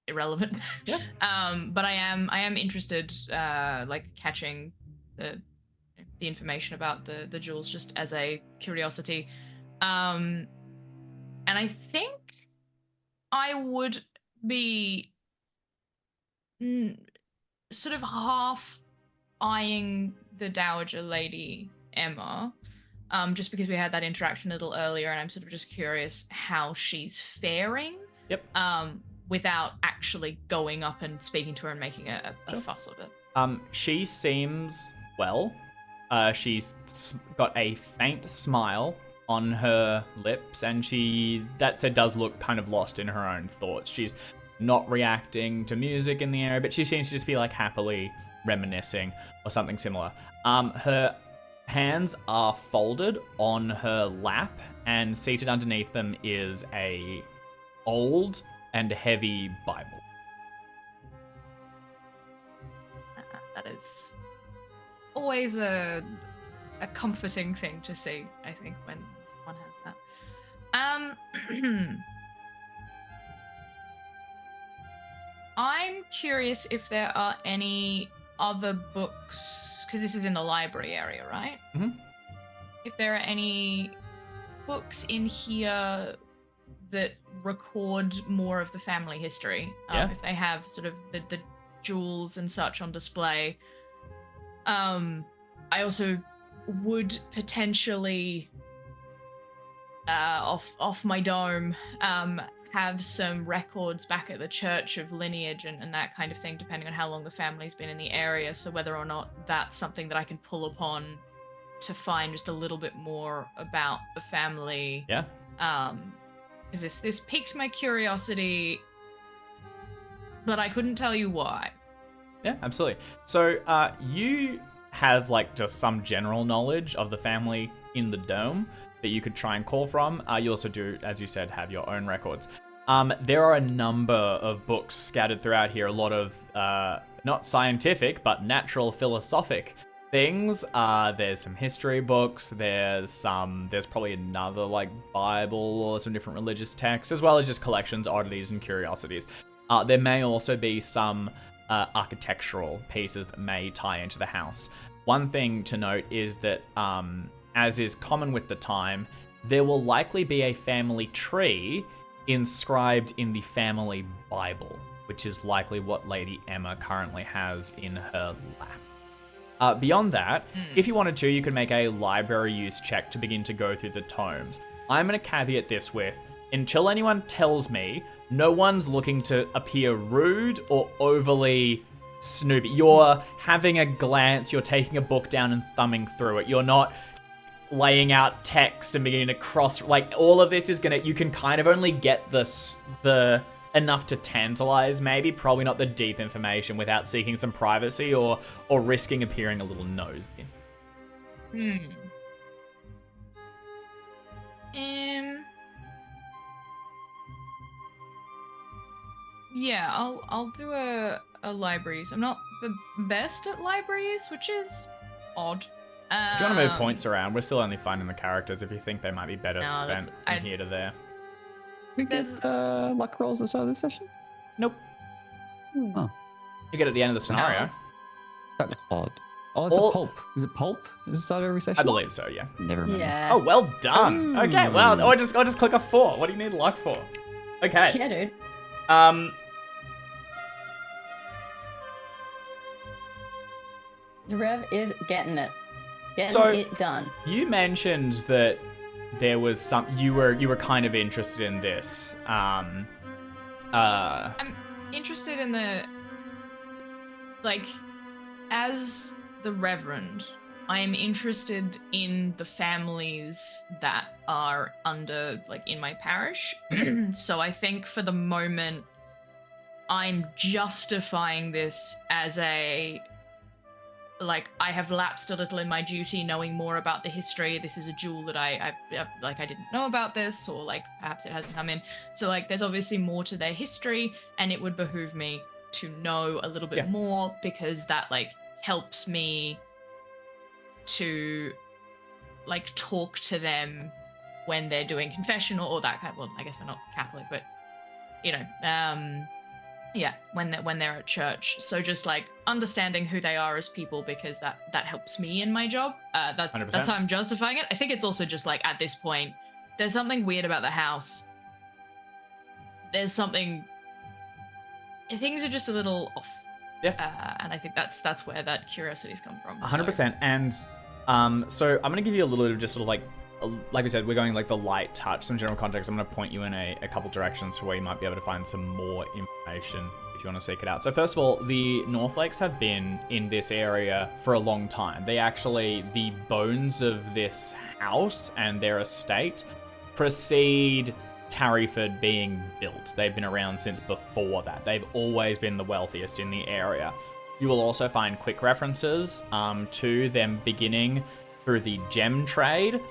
irrelevant. Yeah. But I am interested, catching the information about the jewels just as a curiosity. And I think I would be sort of half eyeing the Dowager Lady Emma, just because we had that interaction a little earlier, and I'm sort of just curious how she's faring. Yep. Without actually going up and speaking to her and making a fuss of it. She seems well. She's got a faint smile on her lips, and that said, does look kind of lost in her own thoughts. She's not reacting to music in the area, but she seems to just be happily reminiscing or something similar. Her hands are folded on her lap, and seated underneath them is a old and heavy Bible. That is always a comforting thing to see, I think, when someone has I'm curious if there are any other books, because this is in the library area, right? Mm-hmm. If there are any books in here that record more of the family history, if they have sort of the jewels and such on display. I also would potentially, off my dome, have some records back at the church of lineage and that kind of thing, depending on how long the family's been in the area. So whether or not that's something that I can pull upon to find just a little bit more about the family. Yeah. Because this piques my curiosity, but I couldn't tell you why. Yeah, absolutely. So you have like just some general knowledge of the family in the dome that you could try and call from. You also do, as you said, have your own records. There are a number of books scattered throughout here, a lot of not scientific, but natural philosophic things. There's some history books, there's probably another like Bible or some different religious texts, as well as just collections, oddities, and curiosities. There may also be some architectural pieces that may tie into the house. One thing to note is that as is common with the time, there will likely be a family tree inscribed in the family Bible, which is likely what Lady Emma currently has in her lap. Beyond that, if you wanted to, you could make a library use check to begin to go through the tomes. I'm going to caveat this with, until anyone tells me, no one's looking to appear rude or overly snoopy. You're having a glance, you're taking a book down and thumbing through it. You're not laying out text and beginning to cross, like all of this is you can kind of only get the enough to tantalize, maybe, probably not the deep information without seeking some privacy or risking appearing a little nosy. Yeah, I'll do a libraries. I'm not the best at libraries, which is odd. If you want to move points around, we're still only finding the characters if you think they might be better spent from here to there. We get luck rolls at the start of this session? Nope. Oh. You get at the end of the scenario. No. That's odd. Oh, it's a pulp. Is it pulp at the start of every session? I believe so, yeah. Never remember. Yeah. Oh, well done. Okay, well, or just click a 4. What do you need luck for? Okay. Yeah, dude. The Rev is getting it. Getting it done. You mentioned that there was you were kind of interested in this. I'm interested in the, like, as the Reverend, I am interested in the families that are under, like, in my parish. So I think for the moment, I'm justifying this as a, like, I have lapsed a little in my duty, knowing more about the history. This is a jewel that I didn't know about this, or like perhaps it hasn't come in. So like, there's obviously more to their history, and it would behoove me to know a little bit more, because that like helps me to like talk to them when they're doing confession or that kind of, well, I guess we're not Catholic, but you know, yeah, when they're at church. So just like understanding who they are as people, because that helps me in my job. That's how I'm justifying it. I think it's also just like, at this point, there's something weird about the house. Things are just a little off. Yeah. And I think that's where that curiosity's come from. 100%. And so I'm gonna give you a little bit of just sort of like we said, we're going like the light touch, some general context. I'm going to point you in a couple directions for where you might be able to find some more information if you want to seek it out. So first of all, the Northlakes have been in this area for a long time. The bones of this house and their estate precede Tarryford being built. They've been around since before that. They've always been the wealthiest in the area. You will also find quick references to them beginning through the gem trade.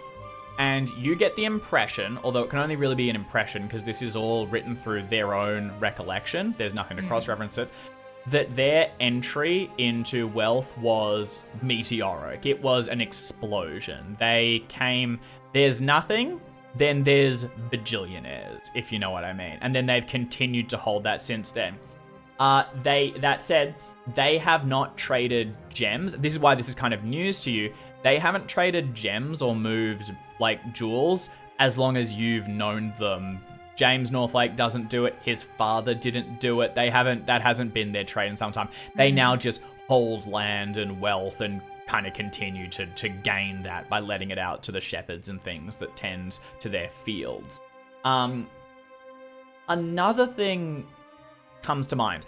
And you get the impression, although it can only really be an impression because this is all written through their own recollection, there's nothing to cross-reference it, that their entry into wealth was meteoric. It was an explosion. There's nothing then there's bajillionaires, if you know what I mean. And then they've continued to hold that since then. That said, they have not traded gems. This is why this is kind of news to you. They haven't traded gems or moved like jewels as long as you've known them. James Northlake doesn't do it. His father didn't do it. That hasn't been their trade in some time. They now just hold land and wealth and kind of continue to gain that by letting it out to the shepherds and things that tend to their fields. Another thing comes to mind.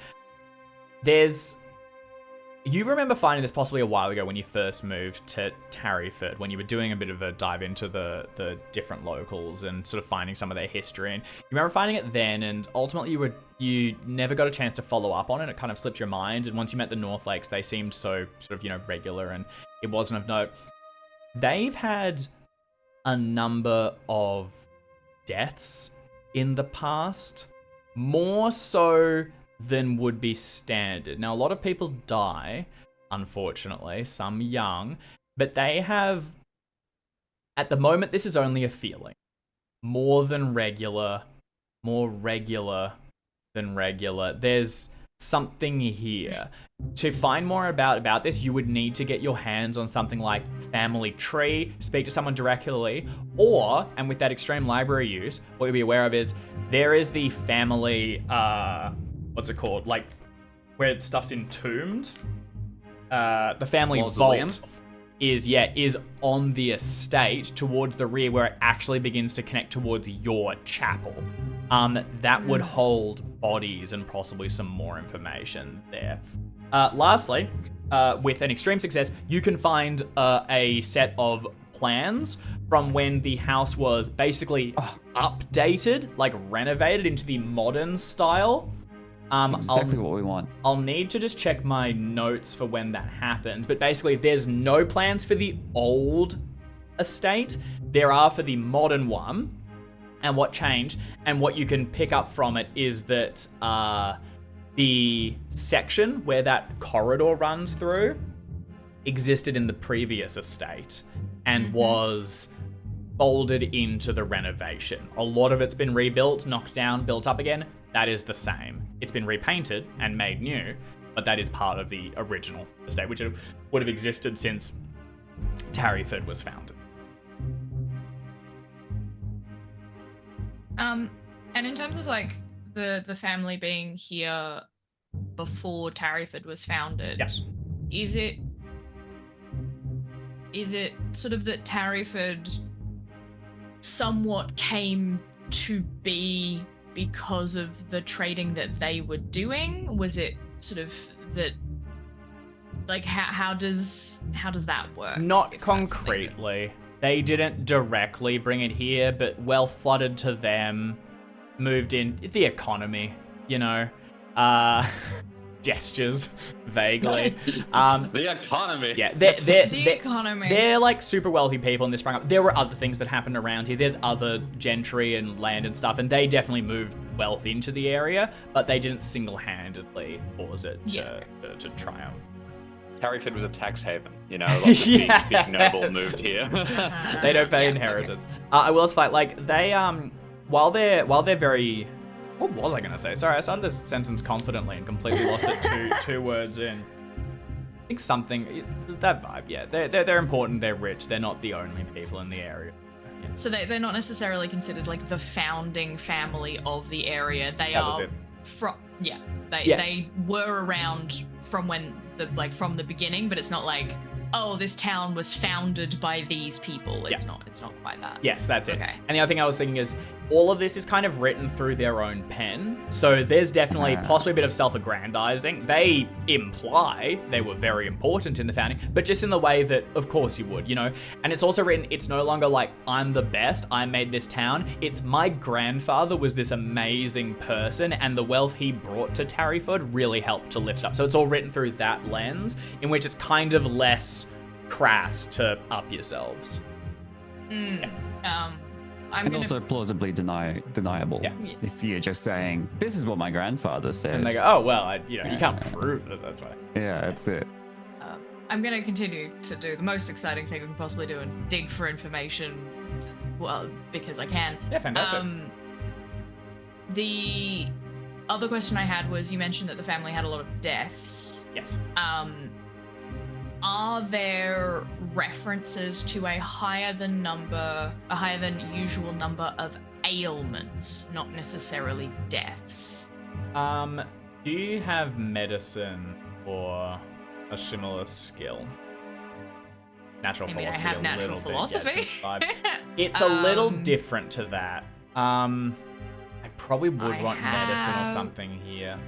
You remember finding this possibly a while ago when you first moved to Tarryford, when you were doing a bit of a dive into the different locals and sort of finding some of their history. And you remember finding it then, and ultimately you never got a chance to follow up on it. It kind of slipped your mind. And once you met the Northlakes, they seemed so sort of, regular, and it wasn't of note. They've had a number of deaths in the past, more so than would be standard. Now, a lot of people die, unfortunately, some young, but they have, at the moment, this is only a feeling, more regular than regular. There's something here. To find more about this, you would need to get your hands on something like Family Tree, speak to someone directly, or, and with that extreme library use, what you'll be aware of is there is the family, what's it called? Like, where stuff's entombed. The family Mausoleum? vault is on the estate towards the rear, where it actually begins to connect towards your chapel. That would hold bodies and possibly some more information there. Lastly, with an extreme success, you can find a set of plans from when the house was basically updated, like renovated into the modern style. Exactly what we want. I'll need to just check my notes for when that happened, but basically there's no plans for the old estate. There are for the modern one, and what changed, and what you can pick up from it is that the section where that corridor runs through existed in the previous estate and was folded into the renovation. A lot of it's been rebuilt, knocked down, built up again. That is the same. It's been repainted and made new, but that is part of the original estate, which would have existed since Tarryford was founded. And in terms of like the family being here before Tarryford was founded, Yes. is it sort of that Tarryford somewhat came to be because of the trading that they were doing? Was it sort of that, like, how does that work? Not if that's something that- concretely. They didn't directly bring it here, but wealth flooded to them, moved in the economy, gestures vaguely. The economy. Yeah, The economy. They're like super wealthy people, and this sprung up. There were other things that happened around here. There's other gentry and land and stuff, and they definitely moved wealth into the area, but they didn't single-handedly cause it to triumph. Tarryford was a tax haven, lots of big noble moved here. They don't pay Yeah, inheritance. I will say, like, they while they're very, what was I gonna say? Sorry, I started this sentence confidently and completely lost it two words in. I think something, that vibe. Yeah, they're important. They're rich. They're not the only people in the area. Yeah. So they're not necessarily considered like the founding family of the area. They That are was it. They were around from from the beginning, but it's not like, oh, this town was founded by these people. It's not quite that. Yes, that's it. Okay. And the other thing I was thinking is, all of this is kind of written through their own pen. So there's definitely possibly a bit of self-aggrandizing. They imply they were very important in the founding, but just in the way that, of course you would, And it's also written, it's no longer like, I'm the best, I made this town. It's my grandfather was this amazing person, and the wealth he brought to Tarryford really helped to lift it up. So it's all written through that lens, in which it's kind of less crass to up yourselves. And also plausibly deniable. Yeah. If you're just saying, this is what my grandfather said. And they go, oh, well, you can't prove that that's right. Yeah, that's it. I'm gonna continue to do the most exciting thing we can possibly do and dig for information. Well, because I can. Yeah, fantastic. The other question I had was, you mentioned that the family had a lot of deaths. Yes. Are there references to a higher than usual number of ailments, not necessarily deaths? Do you have medicine or a similar skill? Natural I mean, I philosophy. have a natural little bit philosophy. gets the vibe. It's a little different to that. I probably would want medicine or something here.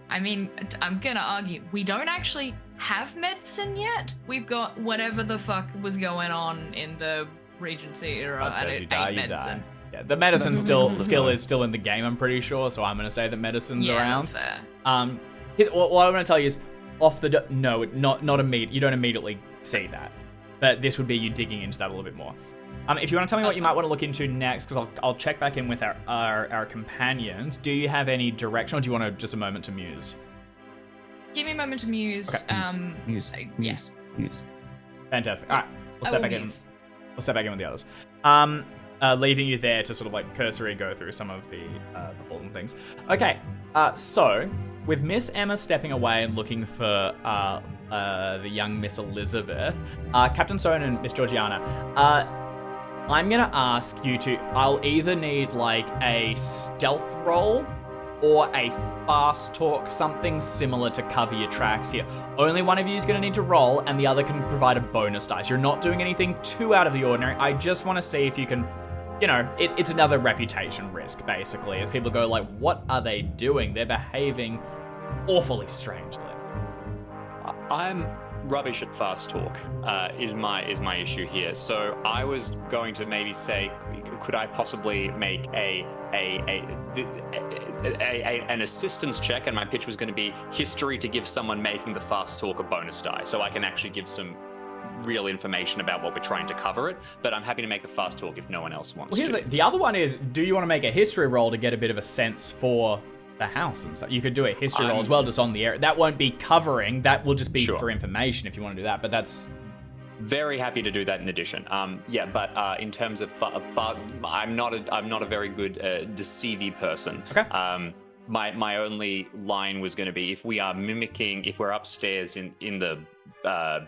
I mean, I'm gonna argue, we don't actually have medicine yet. We've got whatever the fuck was going on in the Regency era, That and says it you die, ain't you medicine. die. Yeah, the medicine skill is still in the game, I'm pretty sure, so I'm going to say that medicine's Yeah, around. that's fair. What I'm going to tell you is, no, not immediate. You don't immediately see that. But this would be you digging into that a little bit more. If you want to tell me what you might want to look into next, because I'll check back in with our companions. Do you have any direction, or do you want just a moment to muse? Give me a moment to muse. Okay. Muse. Fantastic. All right, we'll step back in. Muse. We'll step back in with the others. Leaving you there to sort of like cursory go through some of the important things. Okay, so with Miss Emma stepping away and looking for the young Miss Elizabeth, Captain Stone and Miss Georgiana, I'm gonna ask you to. I'll either need like a stealth roll or a fast talk, something similar to cover your tracks here. Only one of you is going to need to roll, and the other can provide a bonus dice. You're not doing anything too out of the ordinary. I just want to see if you can, it's another reputation risk, basically, as people go like, what are they doing? They're behaving awfully strangely. I'm rubbish at fast talk. Is my issue here. So I was going to maybe say, could I possibly make an assistance check, and my pitch was going to be history to give someone making the fast talk a bonus die, so I can actually give some real information about what we're trying to cover it. But I'm happy to make the fast talk if no one else wants to. The other one is, do you want to make a history roll to get a bit of a sense for the house and stuff? You could do a history roll as well, just on the air. That won't be covering. That will just be for information if you want to do that. But that's very happy to do that in addition. But in terms of I'm not a very good deceivy person. Okay. My only line was going to be, if we're upstairs in the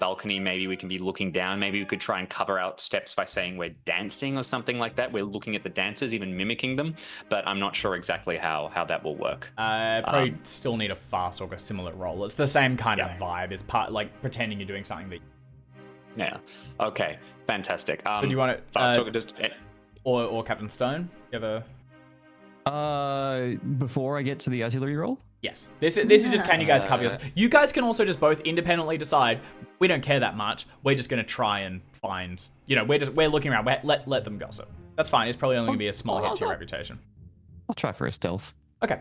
balcony, maybe we can be looking down. Maybe we could try and cover out steps by saying we're dancing or something like that. We're looking at the dancers, even mimicking them. But I'm not sure exactly how that will work. Probably still need a fast or a similar roll. It's the same kind of vibe. It's part like pretending you're doing something that. Yeah. Okay. Fantastic. Do you want to or Captain Stone? You have a. Before I get to the artillery roll? Yes. This is just, can you guys cover yourself? You guys can also just both independently decide, we don't care that much. We're just going to try and find, we're looking around. Let them gossip. That's fine. It's probably only going to be a small hit to your reputation. I'll try for a stealth. Okay.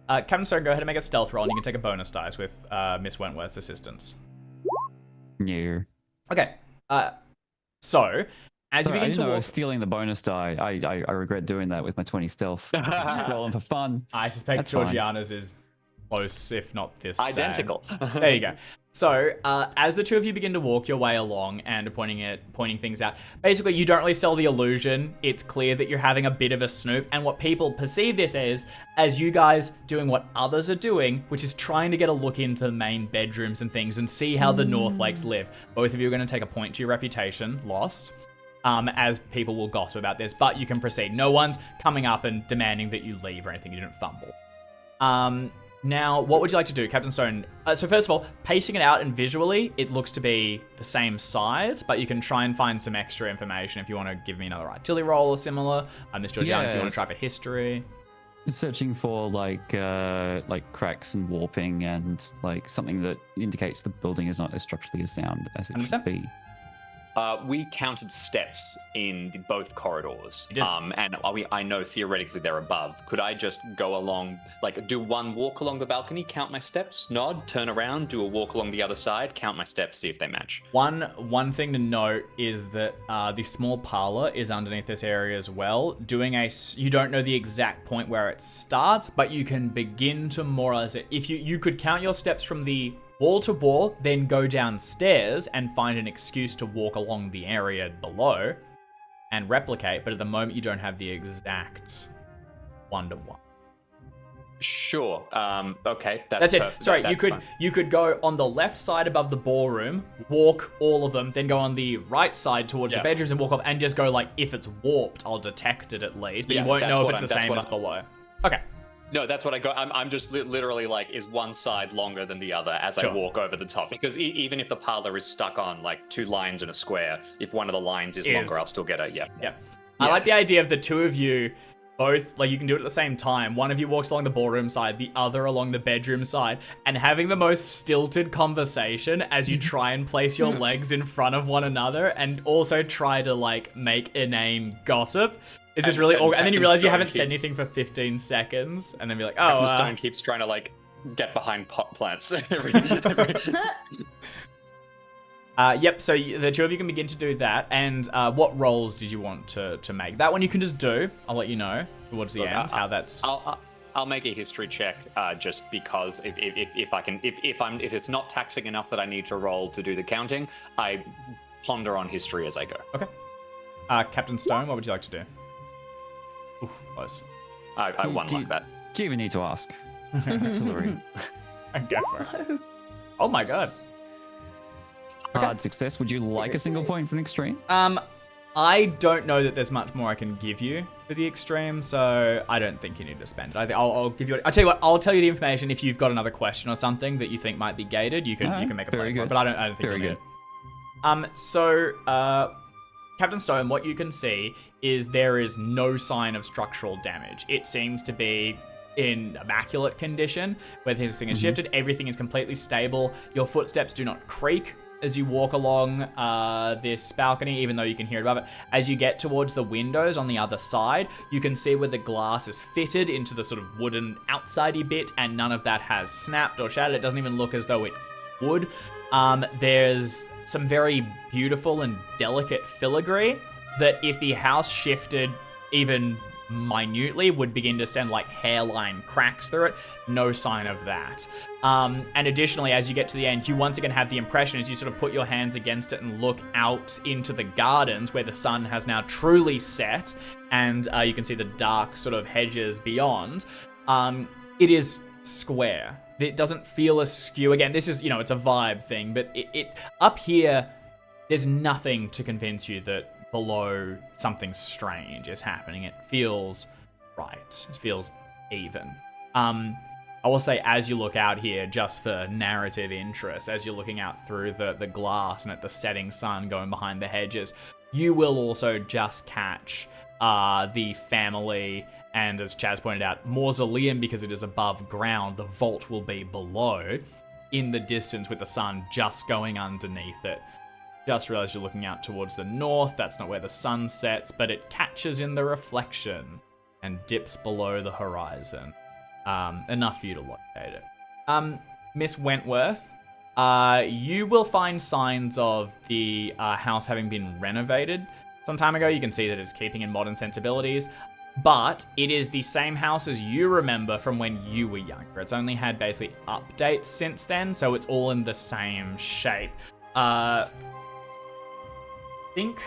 Captain Stone, go ahead and make a stealth roll, and you can take a bonus dice with Miss Wentworth's assistance. Yeah. Okay. So, as you begin to I walk... was stealing the bonus die. I regret doing that with my 20 stealth. Just rolling for fun. I suspect That's Georgiana's is close, if not this identical. There you go. So, as the two of you begin to walk your way along and pointing things out, basically you don't really sell the illusion. It's clear that you're having a bit of a snoop, and what people perceive this as you guys doing what others are doing, which is trying to get a look into main bedrooms and things and see how the Northlakes live. Both of you are going to take a point to your reputation, lost, as people will gossip about this, but you can proceed. No one's coming up and demanding that you leave or anything. You didn't fumble. Now, what would you like to do, Captain Stone? So first of all, pacing it out and visually, it looks to be the same size, but you can try and find some extra information if you want to give me another artillery roll or similar. Miss Georgiana, if you want to try for history. Searching for like cracks and warping and like something that indicates the building is not as structurally as sound as it should be. We counted steps in both corridors, You did. and I know theoretically they're above. Could I just go along, like do one walk along the balcony, count my steps, nod, turn around, do a walk along the other side, count my steps, see if they match? One thing to note is that the small parlor is underneath this area as well. You don't know the exact point where it starts, but you can begin to more or less, if you could count your steps from the wall to wall, then go downstairs and find an excuse to walk along the area below and replicate, but at the moment you don't have the exact 1-to-1. Sure. Okay. That's it. Sorry, that's fine. you could go on the left side above the ballroom, walk all of them, then go on the right side towards the bedrooms and walk up, and just go like, if it's warped, I'll detect it at least, but you won't know if it's the same as below. Okay. No, that's what I got. I'm just literally like, is one side longer than the other as I walk over the top? Because even if the parlor is stuck on like 2 lines in a square, if one of the lines is longer, I'll still get a yeah. I like the idea of the two of you both, like, you can do it at the same time. One of you walks along the ballroom side, the other along the bedroom side, and having the most stilted conversation as you try and place your legs in front of one another and also try to, like, make inane gossip. Is this really awkward? And then you realize you haven't said anything for 15 seconds, and then be like, oh, Captain Stone keeps trying to, like, get behind pot plants. Yep, so the two of you can begin to do that. And what rolls did you want to make? That one you can just do. I'll let you know towards the end how that's. I'll make a history check just because if it's not taxing enough that I need to roll to do the counting, I ponder on history as I go. Okay. Captain Stone, what would you like to do? Oof, close. I won like that. Do you even need to ask? Artillery. Go for it. Oh my god. Hard success. Would you like a single point for an extreme? I don't know that there's much more I can give you for the extreme, so I don't think you need to spend it. I think I'll give you. I'll tell you what. I'll tell you the information if you've got another question or something that you think might be gated. You can make a play for it, but I don't think you need. So Captain Stone, what you can see is there is no sign of structural damage. It seems to be in immaculate condition, where this thing is shifted. Everything is completely stable. Your footsteps do not creak as you walk along this balcony, even though you can hear it above it. As you get towards the windows on the other side, you can see where the glass is fitted into the sort of wooden outsidey bit, and none of that has snapped or shattered. It doesn't even look as though it would. There's some very beautiful and delicate filigree that if the house shifted even minutely would begin to send like hairline cracks through it. No sign of that. And additionally, as you get to the end, you once again have the impression as you sort of put your hands against it and look out into the gardens where the sun has now truly set, and you can see the dark sort of hedges beyond. It is square. It doesn't feel askew. Again, this is, it's a vibe thing, but it up here, there's nothing to convince you that below something strange is happening. It feels right. It feels even. I will say, as you look out here, just for narrative interest, as you're looking out through the glass and at the setting sun going behind the hedges, you will also just catch the family, and as Chaz pointed out, mausoleum, because it is above ground. The vault will be below in the distance with the sun just going underneath it. Just realized you're looking out towards the north. That's not where the sun sets, but it catches in the reflection and dips below the horizon. Enough for you to locate it. Miss Wentworth, you will find signs of the house having been renovated some time ago. You can see that it's keeping in modern sensibilities, but it is the same house as you remember from when you were younger. It's only had basically updates since then, so it's all in the same shape. Think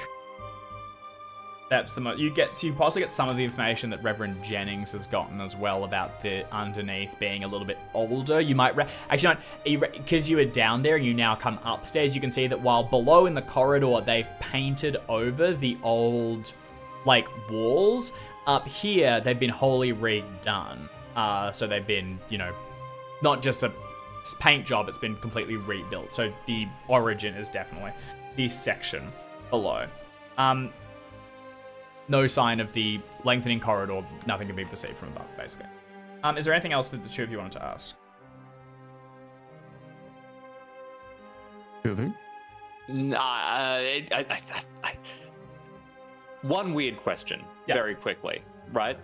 that's the most you possibly get some of the information that Reverend Jennings has gotten as well about the underneath being a little bit older. You might actually not, because you were down there and you now come upstairs. You can see that while below in the corridor they've painted over the old like walls, up here they've been wholly redone. So they've been not just a paint job, it's been completely rebuilt. So the origin is definitely this section below. No sign of the lengthening corridor. Nothing can be perceived from above, basically. Is there anything else that the two of you wanted to ask? Cthulhu? One weird question, very quickly, right?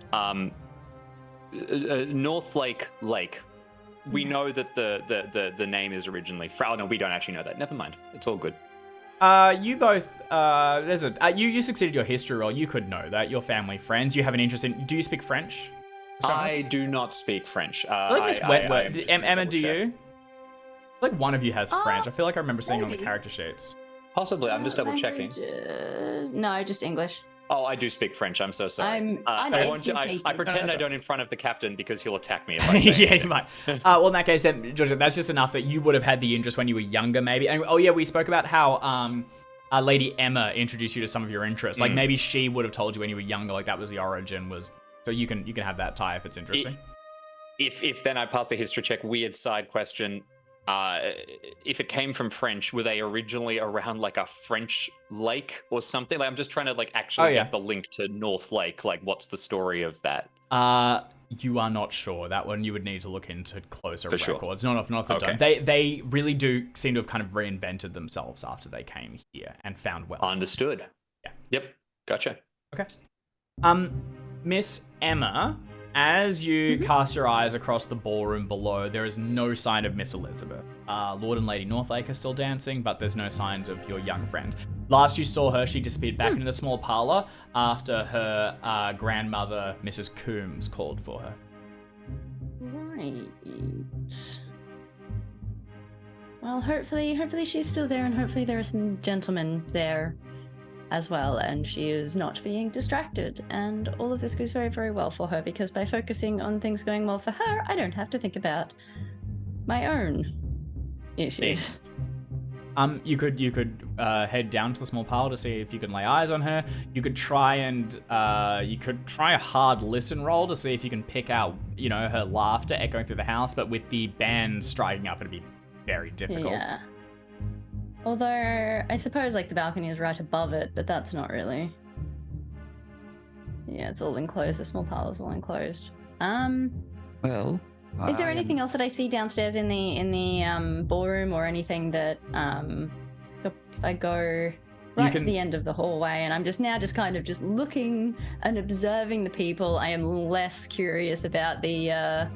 Northlake Lake. We know that the name is originally no, we don't actually know that. Never mind. It's all good. You both, you succeeded your history roll. You could know that. You're family friends. You have an interest in, do you speak French? I do not speak French. Miss Wentworth. Emma, do you? Like one of you has French. I feel like I remember seeing it on the maybe. character sheets. Possibly. I'm just double checking. No, just English. Oh, I do speak French. I'm so sorry. I pretend I don't in front of the captain because he'll attack me if I say Yeah, anything. you might. Well, in that case, then, Georgia, that's just enough that you would have had the interest when you were younger, maybe. And oh yeah, we spoke about how Lady Emma introduced you to some of your interests. Like maybe she would have told you when you were younger, like that was the origin was. So you can have that tie if it's interesting. If then I pass the history check, weird side question. If it came from French, were they originally around like a French lake or something? Like I'm just trying to like actually get the link to Northlake. Like what's the story of that? You are not sure. That one you would need to look into closer For sure. records. Not off the dome. They really do seem to have kind of reinvented themselves after they came here and found wealth. Understood. Yeah. Yep. Gotcha. Okay. Miss Emma, as you cast your eyes across the ballroom below, there is no sign of Miss Elizabeth. Lord and Lady Northlake are still dancing, but there's no signs of your young friend. Last you saw her, she disappeared back into the small parlor after her grandmother, Mrs. Coombs, called for her. Right. Well, hopefully she's still there, and hopefully there are some gentlemen there as well, and she is not being distracted, and all of this goes very, very well for her, because by focusing on things going well for her, I don't have to think about my own issues. You could head down to the small parlor to see if you can lay eyes on her. You could try a hard listen roll to see if you can pick out, her laughter echoing through the house, but with the band striking up, it'd be very difficult. Yeah. Although, I suppose, like, the balcony is right above it, but that's not really. Yeah, it's all enclosed. The small parlor's all enclosed. Well, Is there anything else that I see downstairs in the ballroom, or anything that, if I go right to the end of the hallway, and I'm just kind of looking and observing the people, I am less curious about the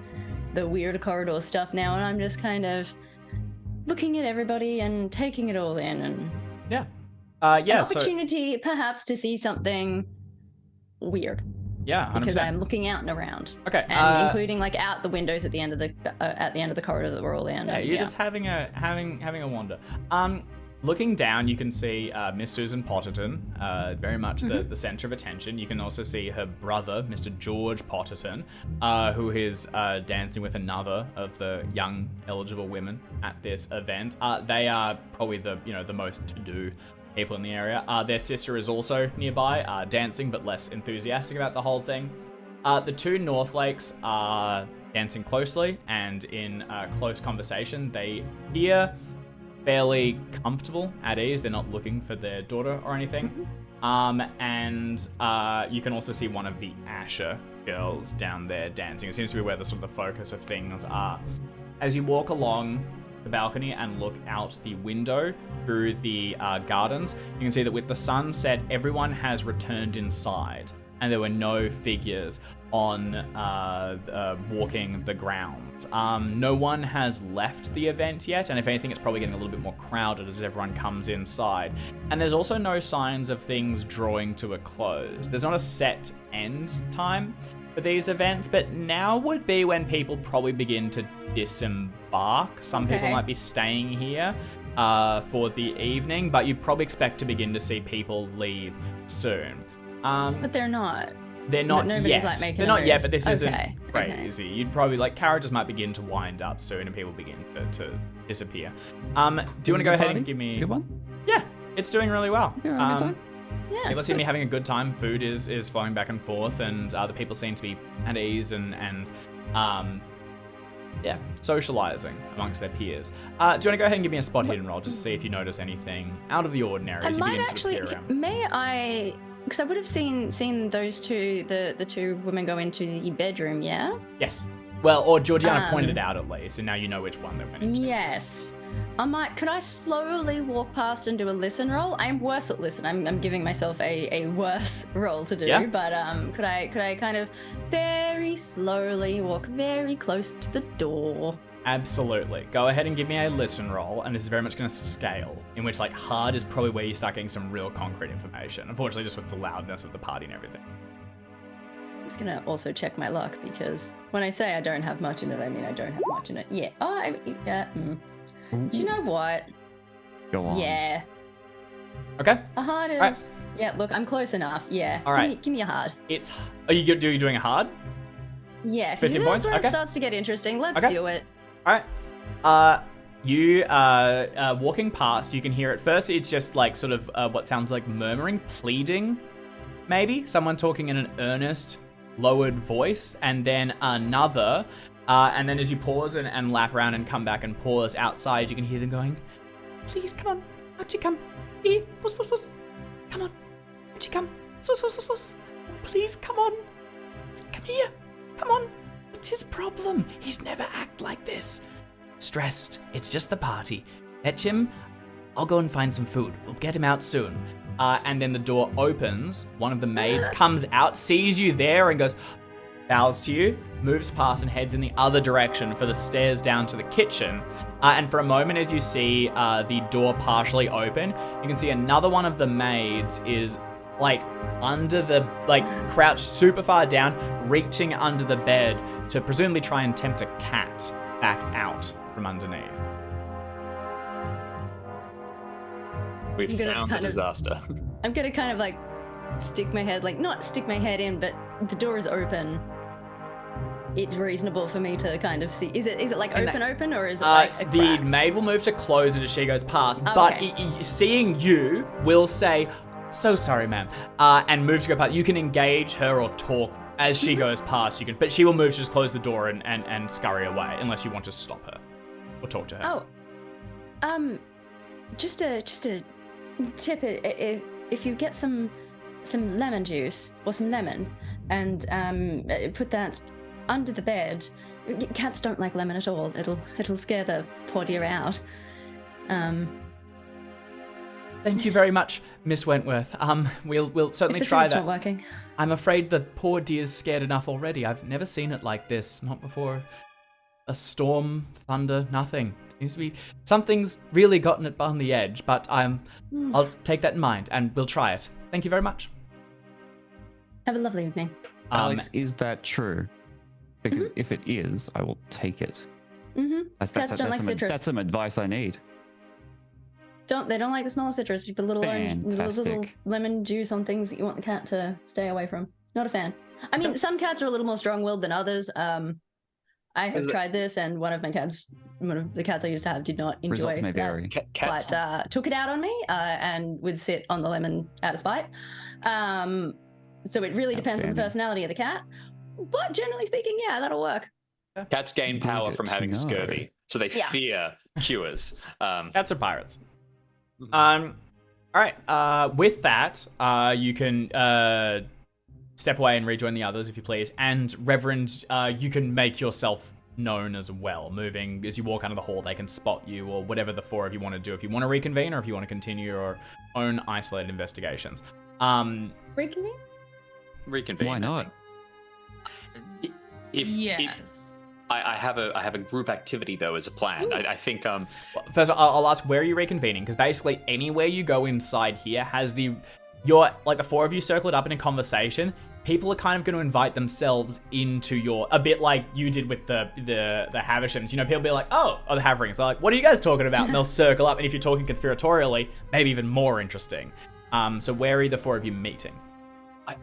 weird corridor stuff now, and I'm just kind of looking at everybody and taking it all in, and an opportunity perhaps to see something weird. Yeah, 100%. Because I'm looking out and around. Okay, and including like out the windows at the end of the corridor that we're all in. Yeah, you're just having a wander. Looking down, you can see Miss Susan Potterton, very much the center of attention. You can also see her brother, Mr. George Potterton, who is dancing with another of the young eligible women at this event. They are probably the most to-do people in the area. Their sister is also nearby, dancing but less enthusiastic about the whole thing. The two Northlakes are dancing closely and in close conversation. They appear fairly comfortable, at ease. They're not looking for their daughter or anything. And you can also see one of the Asher girls down there dancing. It seems to be where the sort of the focus of things are. As you walk along the balcony and look out the window through the gardens, you can see that with the sun set, everyone has returned inside, and there were no figures on walking the grounds. No one has left the event yet, and if anything, it's probably getting a little bit more crowded as everyone comes inside. And there's also no signs of things drawing to a close. There's not a set end time for these events, but now would be when people probably begin to disembark. Some people might be staying here for the evening, but you probably expect to begin to see people leave soon. But they're not. They're not nobody's yet. Like making They're a not move. yet, but this isn't Okay. crazy. You'd probably carriages might begin to wind up soon, and people begin to disappear. Do you want to go ahead and give me? It's a good one. Yeah, it's doing really well. Yeah, good time. Yeah. People seem to be having a good time. Food is flowing back and forth, and the people seem to be at ease and socializing amongst their peers. Do you want to go ahead and give me a spot hidden roll just to see if you notice anything out of the ordinary I as you might begin to actually. peer around? May I? Because I would have seen those two, the two women go into the bedroom. Yeah. Yes. Well, or Georgiana pointed it out at least, and now you know which one they went into. Yes. Could I slowly walk past and do a listen roll? I'm worse at listen. I'm giving myself a worse roll to do. Yeah. But could I kind of very slowly walk very close to the door? Absolutely. Go ahead and give me a listen roll, and this is very much going to scale, in which hard is probably where you start getting some real concrete information. Unfortunately, just with the loudness of the party and everything. I'm just gonna also check my luck, because when I say I don't have much in it, I mean I don't have much in it. Yeah. Oh, Do you know what? Go on. Yeah. Okay. A hard is. Right. Yeah, look, I'm close enough. Yeah. All right. Give me a hard. It's. Are you doing a hard? Yeah. It's 15 because points? that's when Okay. it starts to get interesting. Let's Okay. do it. All right. You walking past, you can hear at first it's just like sort of what sounds like murmuring, pleading, maybe someone talking in an earnest, lowered voice, and then another. And then as you pause and lap around and come back and pause outside, you can hear them going, "Please come on, out you come, here, puss, puss, puss, come on, out you come, puss, puss, puss, puss, please come on, come here, come on. What's his problem? He's never act like this." Stressed. It's just the party. Fetch him. I'll go and find some food. We'll get him out soon. And then the door opens. One of the maids comes out, sees you there, and goes, bows to you, moves past and heads in the other direction for the stairs down to the kitchen. And for a moment, as you see the door partially open, you can see another one of the maids is like under the, like crouched super far down, reaching under the bed to presumably try and tempt a cat back out from underneath. We've I'm gonna found the kind of- disaster. I'm gonna kind of like stick my head, like not stick my head in, but the door is open. It's reasonable for me to kind of see. Is it like And open, or is it like a the crack? maid will move to close it as she goes past, Oh, but okay. seeing you will say, "So sorry, ma'am," and move to go past. You can engage her or talk as she goes past. You can, but she will move to just close the door and scurry away unless you want to stop her or talk to her. Oh, just a tip. If you get some lemon juice or some lemon and put that under the bed. Cats don't like lemon at all. It'll scare the poor dear out. Thank you very much, Miss Wentworth. We'll certainly If the try food's that. not working. I'm afraid the poor dear's scared enough already. I've never seen it like this. Not before. A storm, thunder, nothing. Seems to be something's really gotten it on the edge, but I'll take that in mind and we'll try it. Thank you very much. Have a lovely evening. Alex, is that true? Because if it is, I will take it. Mm-hmm. Cats don't like citrus. That's some advice I need. They don't like the smell of citrus. You put little little Fantastic. lemon juice on things that you want the cat to stay away from. Not a fan. I mean, some cats are a little more strong-willed than others. I have tried this, and one of the cats I used to have did not enjoy Results may that, vary. Cats. but took it out on me and would sit on the lemon out of spite. So it really depends on the Outstanding. personality of the cat. But generally speaking, yeah, that'll work. Cats gain power from having No. scurvy, so they Yeah. fear cures. Cats are pirates. All right. With that, you can step away and rejoin the others if you please. And Reverend, you can make yourself known as well. Moving as you walk under the hall, they can spot you or whatever the four of you want to do. If you want to reconvene or if you want to continue your own isolated investigations. Reconvene? Reconvene. Why not? Yes. I have a group activity though as a plan. I think First of all, I'll ask, where are you reconvening? Because basically anywhere you go inside here has the four of you circle it up in a conversation. People are kind of going to invite themselves into a bit like you did with the Havishams. You know, people be like, the Haverings. They're like, what are you guys talking about? And they'll circle up. And if you're talking conspiratorially, maybe even more interesting. So where are the four of you meeting?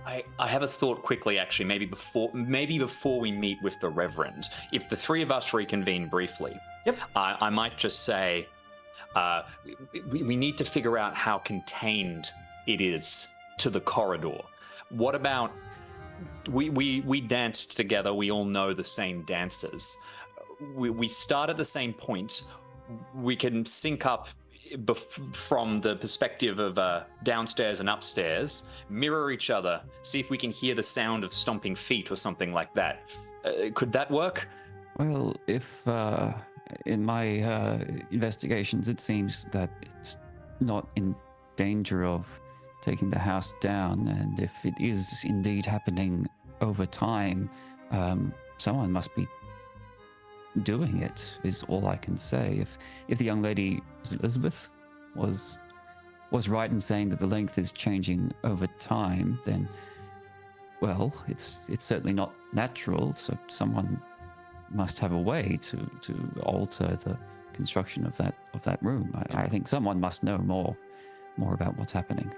I have a thought quickly, actually. Maybe before we meet with the Reverend, if the three of us reconvene briefly, Yep. I might just say we need to figure out how contained it is to the corridor. What about we danced together? We all know the same dancers. We start at the same point. We can sync up from the perspective of downstairs and upstairs, mirror each other, see if we can hear the sound of stomping feet or something like that. Could that work? Well, if in my investigations, it seems that it's not in danger of taking the house down, and if it is indeed happening over time, someone must be doing it. Is all I can say. If the young lady, was it Elizabeth, was right in saying that the length is changing over time, then well, it's certainly not natural. So someone must have a way to alter the construction of that that room. I think someone must know more about what's happening.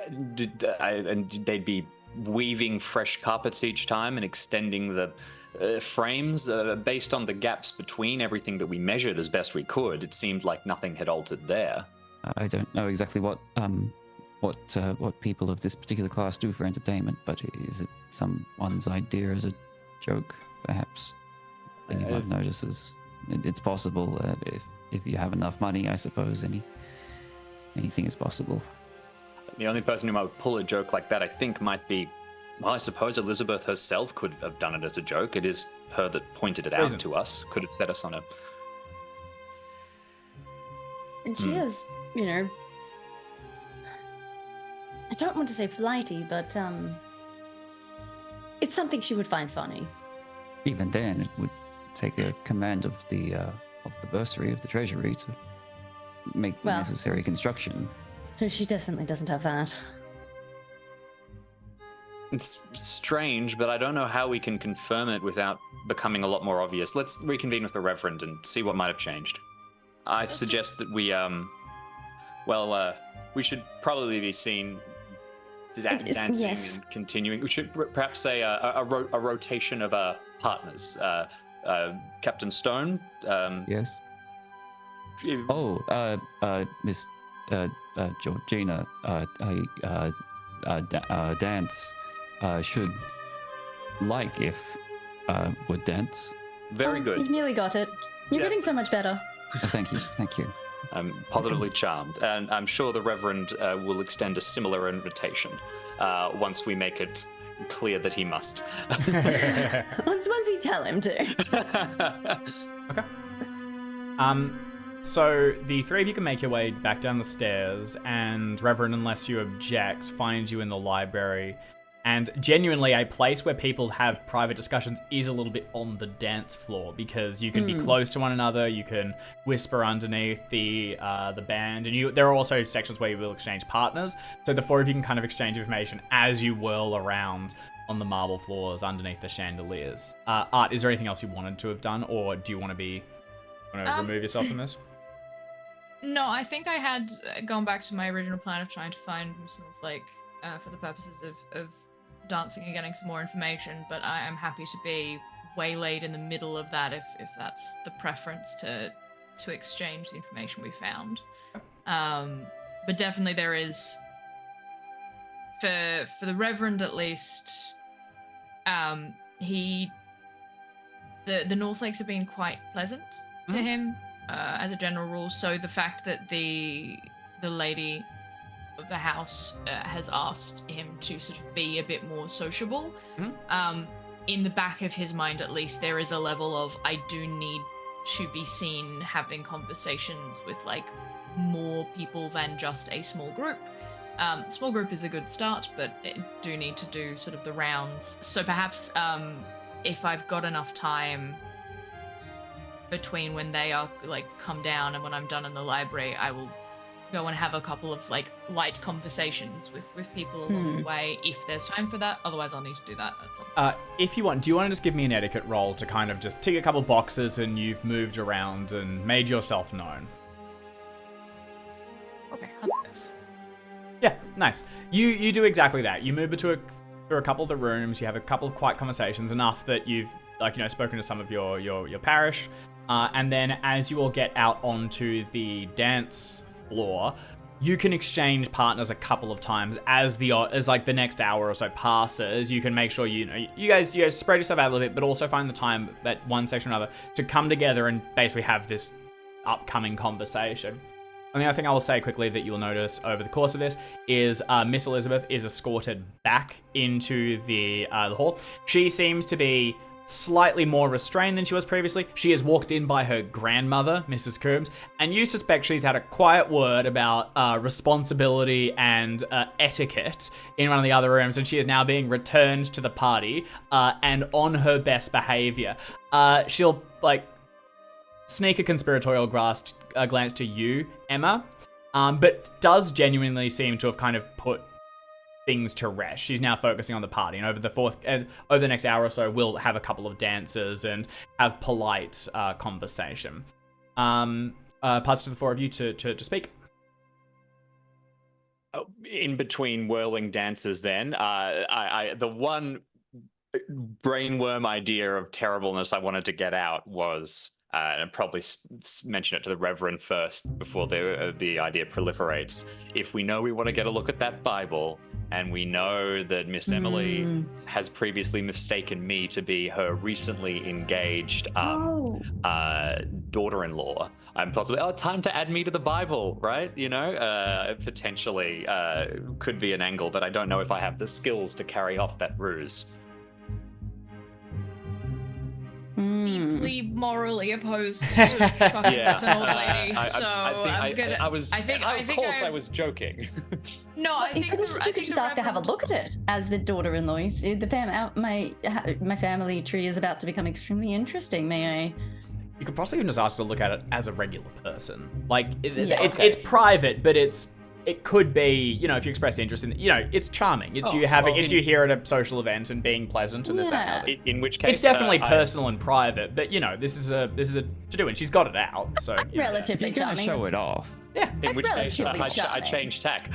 And they'd be weaving fresh carpets each time and extending the frames based on the gaps between everything that we measured as best we could. It seemed like nothing had altered there. I don't know exactly what people of this particular class do for entertainment, but is it someone's idea as a joke, perhaps? Anyone notices? It's possible that if you have enough money, I suppose anything is possible. The only person who might pull a joke like that, I think, might be, well, I suppose Elizabeth herself could have done it as a joke. It is her that pointed it out to us, could have set us on a... And she is, you know, I don't want to say flighty, but it's something she would find funny. Even then, it would take a command of the bursary of the treasury to make the necessary construction. She definitely doesn't have that. It's strange, but I don't know how we can confirm it without becoming a lot more obvious. Let's reconvene with the Reverend and see what might have changed. I suggest that we, we should probably be seen dancing and continuing. We should perhaps say a rotation of partners. Captain Stone. Yes. Miss Georgina. Dance should like if would dance. Very good. You've nearly got it. You're getting so much better. Thank you. I'm positively charmed, and I'm sure the Reverend will extend a similar invitation once we make it clear that he must. once we tell him to. Okay. So the three of you can make your way back down the stairs, and Reverend, unless you object, finds you in the library. And genuinely, a place where people have private discussions is a little bit on the dance floor, because you can be close to one another, you can whisper underneath the band, and there are also sections where you will exchange partners. So the four of you can kind of exchange information as you whirl around on the marble floors underneath the chandeliers. Art, is there anything else you wanted to have done, or do you want to remove yourself from this? No, I think I had gone back to my original plan of trying to find Miss Northlake for the purposes of dancing and getting some more information, but I am happy to be waylaid in the middle of that if that's the preference to exchange the information we found. But definitely there is, for the Reverend at least, the Northlakes have been quite pleasant to him as a general rule, so the fact that the lady of the house has asked him to sort of be a bit more sociable, in the back of his mind at least there is a level of, I do need to be seen having conversations with like more people than just a small group. Small group is a good start, but it do need to do sort of the rounds. So perhaps if I've got enough time between when they are like come down and when I'm done in the library, I will go and have a couple of like light conversations with people along the way if there's time for that. Otherwise I'll need to do that at some point. If you want, do you want to just give me an etiquette roll to kind of just tick a couple boxes and you've moved around and made yourself known? Okay, how's this? Yeah, nice. You do exactly that. You move through a couple of the rooms, you have a couple of quiet conversations, enough that you've spoken to some of your parish, and then as you all get out onto the dance floor, you can exchange partners a couple of times as the next hour or so passes. You can make sure you guys spread yourself out a little bit, but also find the time at one section or another to come together and basically have this upcoming conversation. And the other thing I will say quickly that you'll notice over the course of this is Miss Elizabeth is escorted back into the hall. She seems to be slightly more restrained than she was previously. She is walked in by her grandmother, Mrs. Coombs, and you suspect she's had a quiet word about responsibility and etiquette in one of the other rooms, and she is now being returned to the party and on her best behavior. She'll sneak a conspiratorial glance to you, Emma, but does genuinely seem to have kind of put things to rest. She's now focusing on the party, and over the next hour or so, we'll have a couple of dances and have polite conversation. parts to the four of you to speak. In between whirling dances, then the one brainworm idea of terribleness I wanted to get out was, and probably mention it to the Reverend first before the idea proliferates. If we know we want to get a look at that Bible, and we know that Miss Emily has previously mistaken me to be her recently engaged daughter-in-law, I'm possibly, time to add me to the Bible, right? You know, potentially could be an angle, but I don't know if I have the skills to carry off that ruse. Deeply morally opposed to fucking with an old lady, so I was joking. No, I think you could just ask to have a look at it as the daughter-in-law. You see, my family tree is about to become extremely interesting. May I? You could possibly even just ask to look at it as a regular person. Like, it's private, but it could be, you know, if you express interest in, you know, it's charming. It's you here at a social event and being pleasant and this, that, and the other. In which case, it's definitely personal and private, but you know, this is a to do, and she's got it out. So relatively charming. Show it off. Yeah. In which case, I change tack.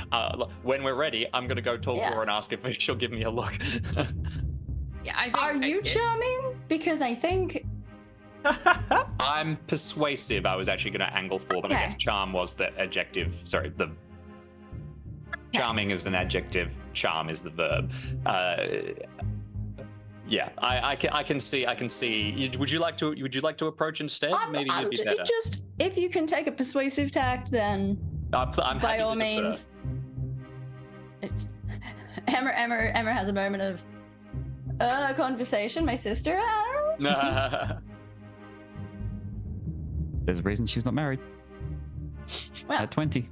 When we're ready, I'm gonna go talk to her and ask if she'll give me a look. Yeah, I think. Are you charming? Because I think. I'm persuasive. I was actually going to angle for, but I guess charm was the adjective. Sorry, the charming is an adjective. Charm is the verb. Yeah, I can see. Would you like to approach instead? Maybe you'd be better. Just if you can take a persuasive tact, then I'm by all means. It's Emma has a moment of conversation. My sister. There's a reason she's not married. Well, at 20.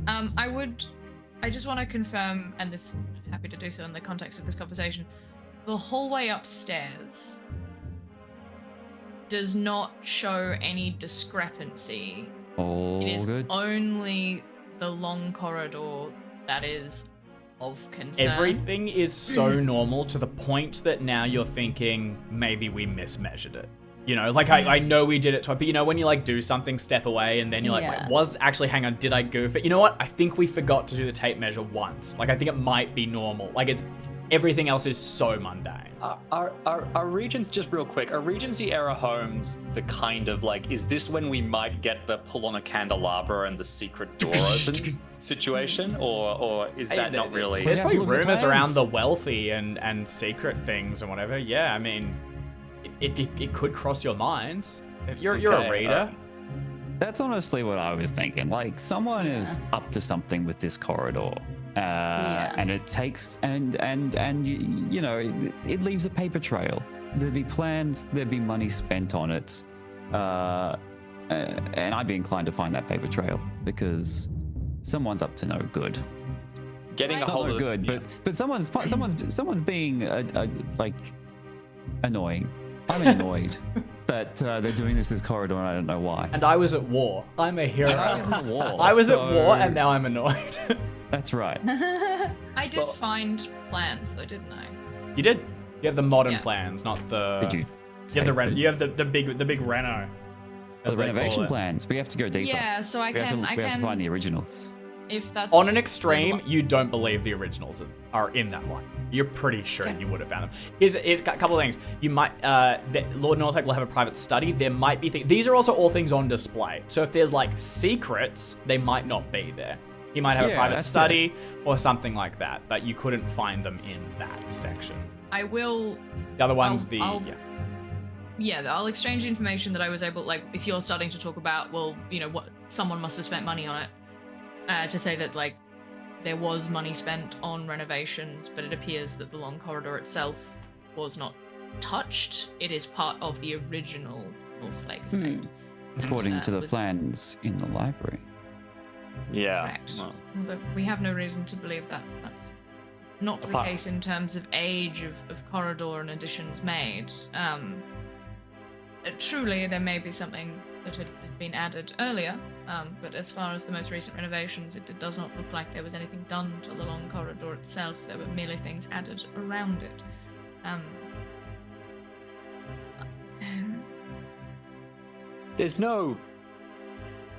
I just want to confirm, and this, happy to do so in the context of this conversation, the hallway upstairs does not show any discrepancy. All it is good. only the long corridor that is of concern. Everything is so normal to the point that now you're thinking maybe we mismeasured it. You know, like I know we did it twice, but you know when you like do something, step away, and then you're like, hang on, did I goof it? You know what? I think we forgot to do the tape measure once. Like I think it might be normal. Like everything else is so mundane. Are Regency, just real quick, are Regency era homes the kind of like, is this when we might get the pull on a candelabra and the secret door opens situation, or is that not really? There's probably rumors around the wealthy and secret things and whatever. Yeah, I mean. It could cross your mind. You're a reader. That's honestly what I was thinking. Like someone is up to something with this corridor, and it takes and you know it leaves a paper trail. There'd be plans. There'd be money spent on it, and I'd be inclined to find that paper trail because someone's up to no good. Getting a hold of good, but someone's being like annoying. I'm annoyed that they're doing this corridor, and I don't know why. And I was at war. I'm a hero. I was at war. I was at war, and now I'm annoyed. That's right. I did find plans, though, didn't I? You did. You have the modern plans, not the. Did you? You have the big reno. The renovation plans. We have to go deeper. Yeah, so I can We have to find the originals. If that's on an extreme, you don't believe the originals are in that line. You're pretty sure you would have found them. Here's a couple of things. You might, Lord Northlake will have a private study. There might be things. These are also all things on display. So if there's like secrets, they might not be there. He might have a private study or something like that, but you couldn't find them in that section. I will. The other one's I'll exchange information that I was able, like, if you're starting to talk about, well, you know, what someone must have spent money on it. To say that, like, there was money spent on renovations, but it appears that the long corridor itself was not touched. It is part of the original Northlake estate. According to the plans in the library. Yeah. Correct. Well, but we have no reason to believe that that's not the case in terms of age of corridor and additions made. Truly, there may be something that had been added earlier, but as far as the most recent renovations, it does not look like there was anything done to the long corridor itself. There were merely things added around it. There's no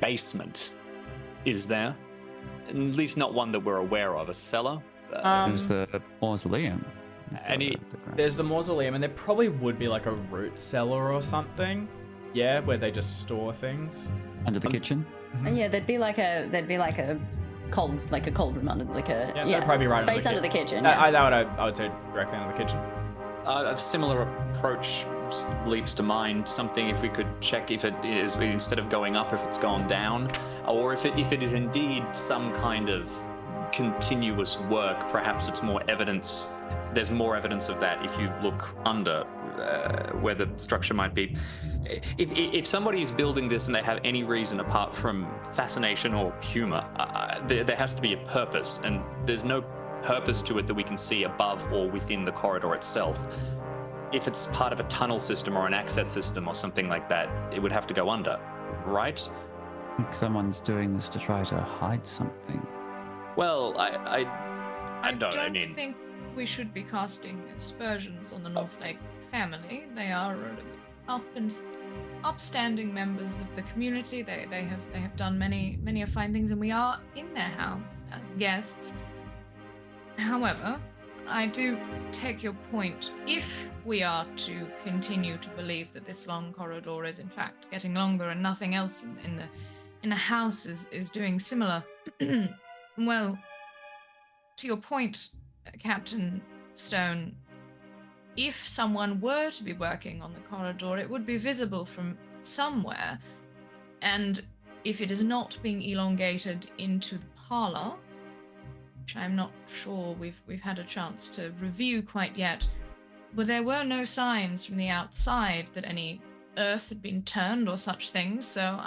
basement, is there? At least not one that we're aware of. A cellar? There's the mausoleum. There's the mausoleum, and there probably would be like a root cellar or something. Yeah, where they just store things. Under the kitchen? And yeah, there'd be like a cold room under That'd probably be right space under under the kitchen. I would say directly under the kitchen. A similar approach leaps to mind. Something if we could check if it is, instead of going up, if it's gone down, or if it is indeed some kind of continuous work. Perhaps it's more evidence. There's more evidence of that if you look under where the structure might be. If somebody is building this and they have any reason apart from fascination or humor, there has to be a purpose, and there's no purpose to it that we can see above or within the corridor itself. If it's part of a tunnel system or an access system or something like that, it would have to go under, right? I think someone's doing this to try to hide something. Well, I don't. I mean, think we should be casting aspersions on the Northlake family. They are upstanding members of the community. They have done many fine things, and we are in their house as guests. However, I do take your point. If we are to continue to believe that this long corridor is in fact getting longer and nothing else in the house is doing similar, well, to your point, Captain Stone, if someone were to be working on the corridor, it would be visible from somewhere, and if it is not being elongated into the parlor, which I'm not sure we've had a chance to review quite yet, but there were no signs from the outside that any earth had been turned or such things, so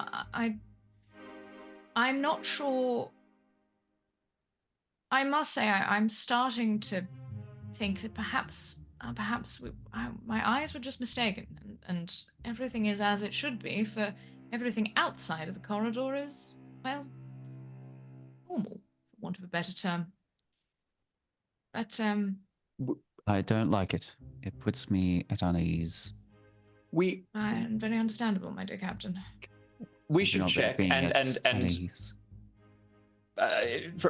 I'm not sure. I must say I'm starting to think that perhaps my eyes were just mistaken, and everything is as it should be, for everything outside of the corridor is, well, normal, for want of a better term. But, I don't like it. It puts me at unease. very understandable, my dear Captain. We should check, and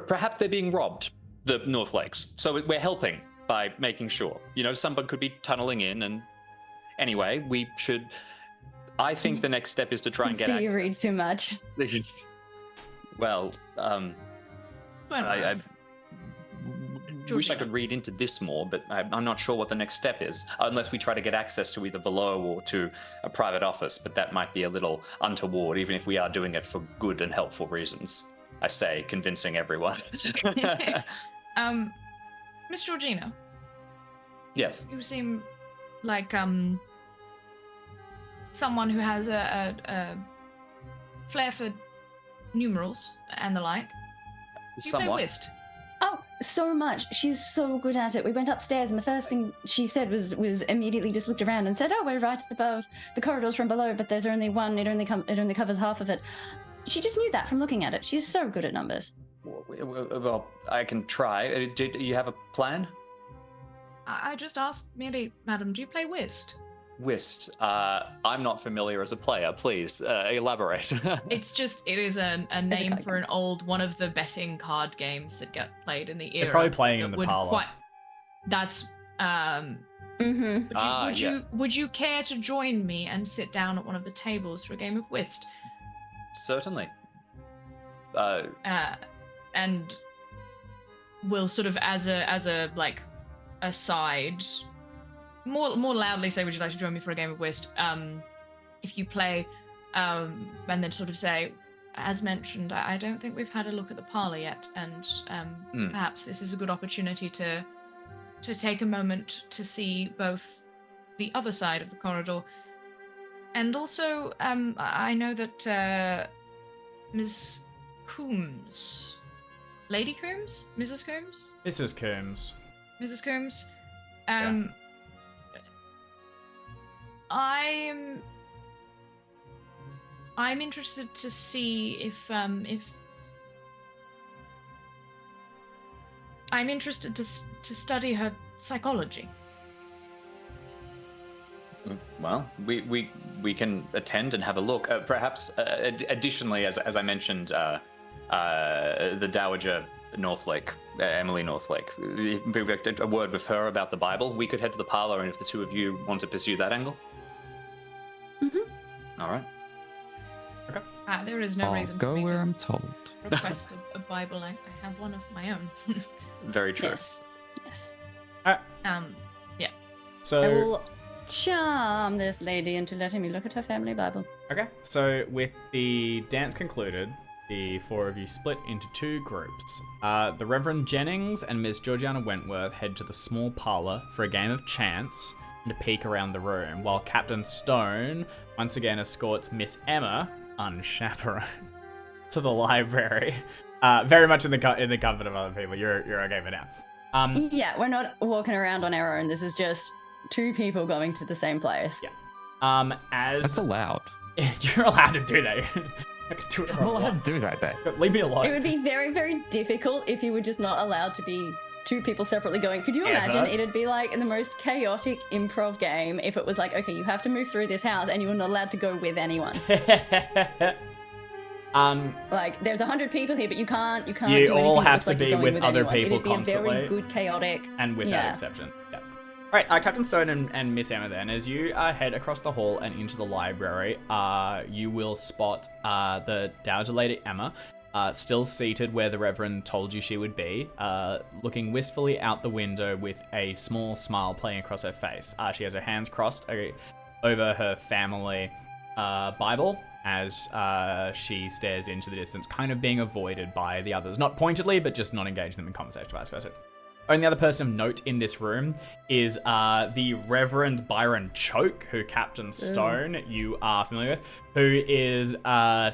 perhaps they're being robbed, the Northlakes. So we're helping by making sure. You know, someone could be tunneling in, and anyway, we should. I think the next step is to try and get. Do you read too much? Well, I wish I could read into this more, but I'm not sure what the next step is, unless we try to get access to either below or to a private office, but that might be a little untoward, even if we are doing it for good and helpful reasons. I say, convincing everyone. Miss Georgina. Yes. You seem like someone who has a flair for numerals and the like. You play whist. Oh, so much. She's so good at it. We went upstairs, and the first thing she said was immediately just looked around and said, "Oh, we're right above the corridors from below, but there's only one. It only covers half of it." She just knew that from looking at it. She's so good at numbers. Well, I can try. Do you have a plan? I just asked merely, madam, do you play whist? Whist. I'm not familiar as a player. Please elaborate. It is a name for an old one of the betting card games that get played in the era. They're probably playing in the parlor. That's Would you care to join me and sit down at one of the tables for a game of whist? Certainly. And we'll sort of as a like aside, more loudly say, "Would you like to join me for a game of whist?" If you play, and then sort of say, "As mentioned, I don't think we've had a look at the parlor yet, and perhaps this is a good opportunity to take a moment to see both the other side of the corridor, and also I know that Ms. Coombs, Lady Coombs, Mrs. Coombs, Mrs. Coombs, Mrs. Coombs, Yeah. I'm interested to see if I'm interested to study her psychology. Well, we can attend and have a look. Perhaps, additionally, as I mentioned, the Dowager Northlake, Emily Northlake, a word with her about the Bible. We could head to the parlor, and if the two of you want to pursue that angle. All right. Okay. There is no I'll reason go for me where to I'm told. request a Bible. I have one of my own. Very true. Yes. Yes. Yeah. So I will charm this lady into letting me look at her family Bible. Okay, so with the dance concluded, the four of you split into two groups. The Reverend Jennings and Miss Georgiana Wentworth head to the small parlor for a game of chance and a peek around the room, while Captain Stone once again escorts Miss Emma, unchaperoned, to the library. Very much in the comfort of other people. You're okay for now. Yeah, we're not walking around on our own. This is just two people going to the same place. Yeah. That's allowed. You're allowed to do that. I can do it I'm allowed to do that then. Leave me alone. It would be very, very difficult if you were just not allowed to be two people separately going. Could you Ever? imagine? It'd be like the most chaotic improv game if it was like, okay, you have to move through this house and you were not allowed to go with anyone. Like, there's 100 people here, but you can't You do anything all that have looks to like you're be going with other anyone. people It'd be constantly. a very good chaotic. And with that exception. Yeah. All right, Captain Stone and Miss Emma then, as you head across the hall and into the library, you will spot the Dowager Lady Emma, still seated where the Reverend told you she would be, looking wistfully out the window with a small smile playing across her face. She has her hands crossed over her family Bible as she stares into the distance, kind of being avoided by the others. Not pointedly, but just not engaging them in conversation, vice versa. Only other person of note in this room is the Reverend Byron Choke, who Captain Stone you are familiar with, who is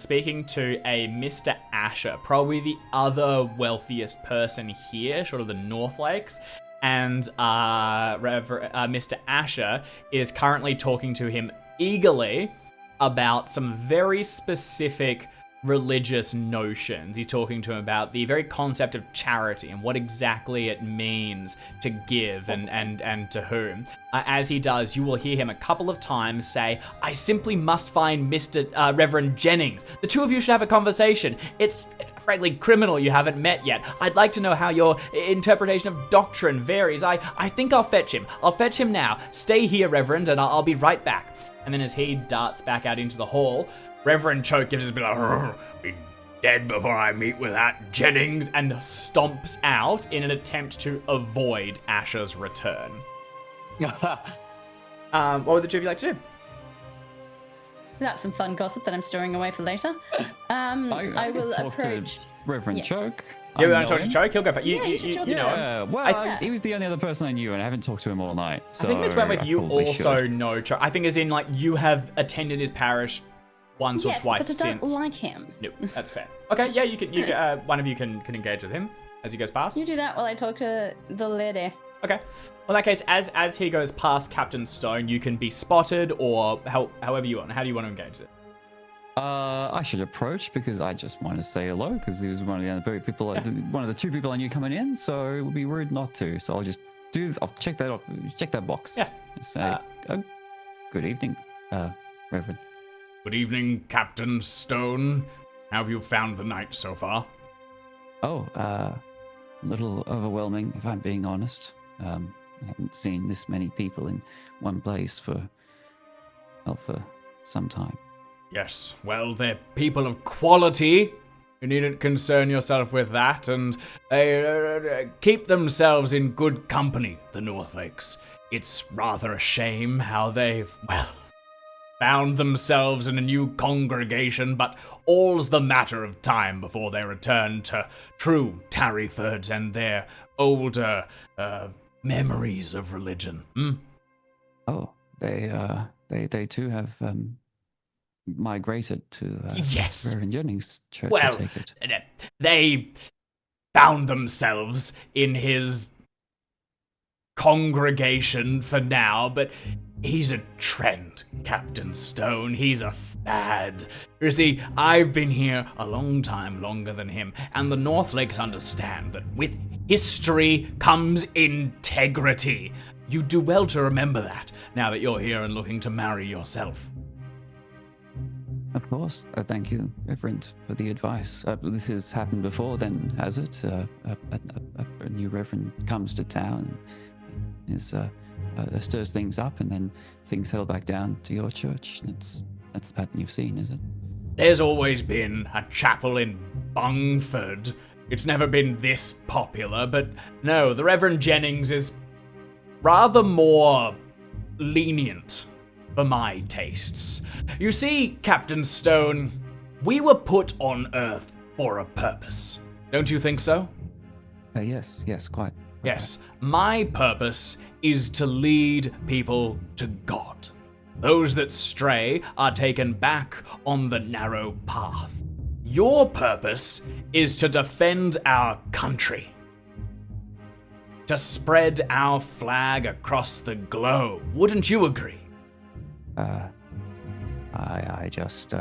speaking to a Mr. Asher, probably the other wealthiest person here, short of the Northlakes. And Mr. Asher is currently talking to him eagerly about some very specific religious notions. He's talking to him about the very concept of charity and what exactly it means to give and to whom. As he does, you will hear him a couple of times say, "I simply must find Mr. Reverend Jennings. The two of you should have a conversation. It's frankly criminal you haven't met yet. I'd like to know how your interpretation of doctrine varies. I think I'll fetch him. I'll fetch him now. Stay here, Reverend, and I'll be right back." And then as he darts back out into the hall, Reverend Choke gives his bit of, "Be dead before I meet with that Jennings," and stomps out in an attempt to avoid Asher's return. What would the two of you like to do? That's some fun gossip that I'm storing away for later. I will talk approach. to Reverend Yes. Choke. You I want to know talk to him. Choke? He'll go back. Yeah, you should talk to know him. Yeah, well, he was the only other person I knew, and I haven't talked to him all night. So I think Miss Wentworth, you probably also should. know Choke. I think as in, like, you have attended his parish once or Yes, twice but I don't since. like him. No, that's fair. Okay, yeah, you can one of you can engage with him as he goes past. You do that while I talk to the lady. Okay. Well, in that case, as he goes past Captain Stone, you can be spotted or however you want. How do you want to engage it? I should approach because I just want to say hello because he was one of the other people, one of the two people I knew coming in. So it would be rude not to. So I'll check that off. Check that box. Yeah. And say, oh, good evening, Reverend. Good evening, Captain Stone. How have you found the night so far? Oh, a little overwhelming, if I'm being honest. I haven't seen this many people in one place for some time. Yes, well, they're people of quality. You needn't concern yourself with that, and they keep themselves in good company, the Northlakes. It's rather a shame how they've, found themselves in a new congregation, but all's the matter of time before they return to true Tarryford and their older memories of religion. Oh, they too have migrated to Yes. Reverend Jennings' church. I Well, take it. they found themselves in his congregation for now, but he's a trend, Captain Stone. He's a fad. You see, I've been here a long time longer than him, and the Northlakes understand that with history comes integrity. You do well to remember that, now that you're here and looking to marry yourself. Of course. Thank you, Reverend, for the advice. This has happened before, then, has it? A new Reverend comes to town and stirs things up, and then things settle back down to your church. That's the pattern you've seen, is it? There's always been a chapel in Bungford. It's never been this popular, but no, the Reverend Jennings is rather more lenient for my tastes. You see, Captain Stone, we were put on Earth for a purpose. Don't you think so? Yes, quite. Yes, my purpose is to lead people to God. Those that stray are taken back on the narrow path. Your purpose is to defend our country, to spread our flag across the globe. Wouldn't you agree? I just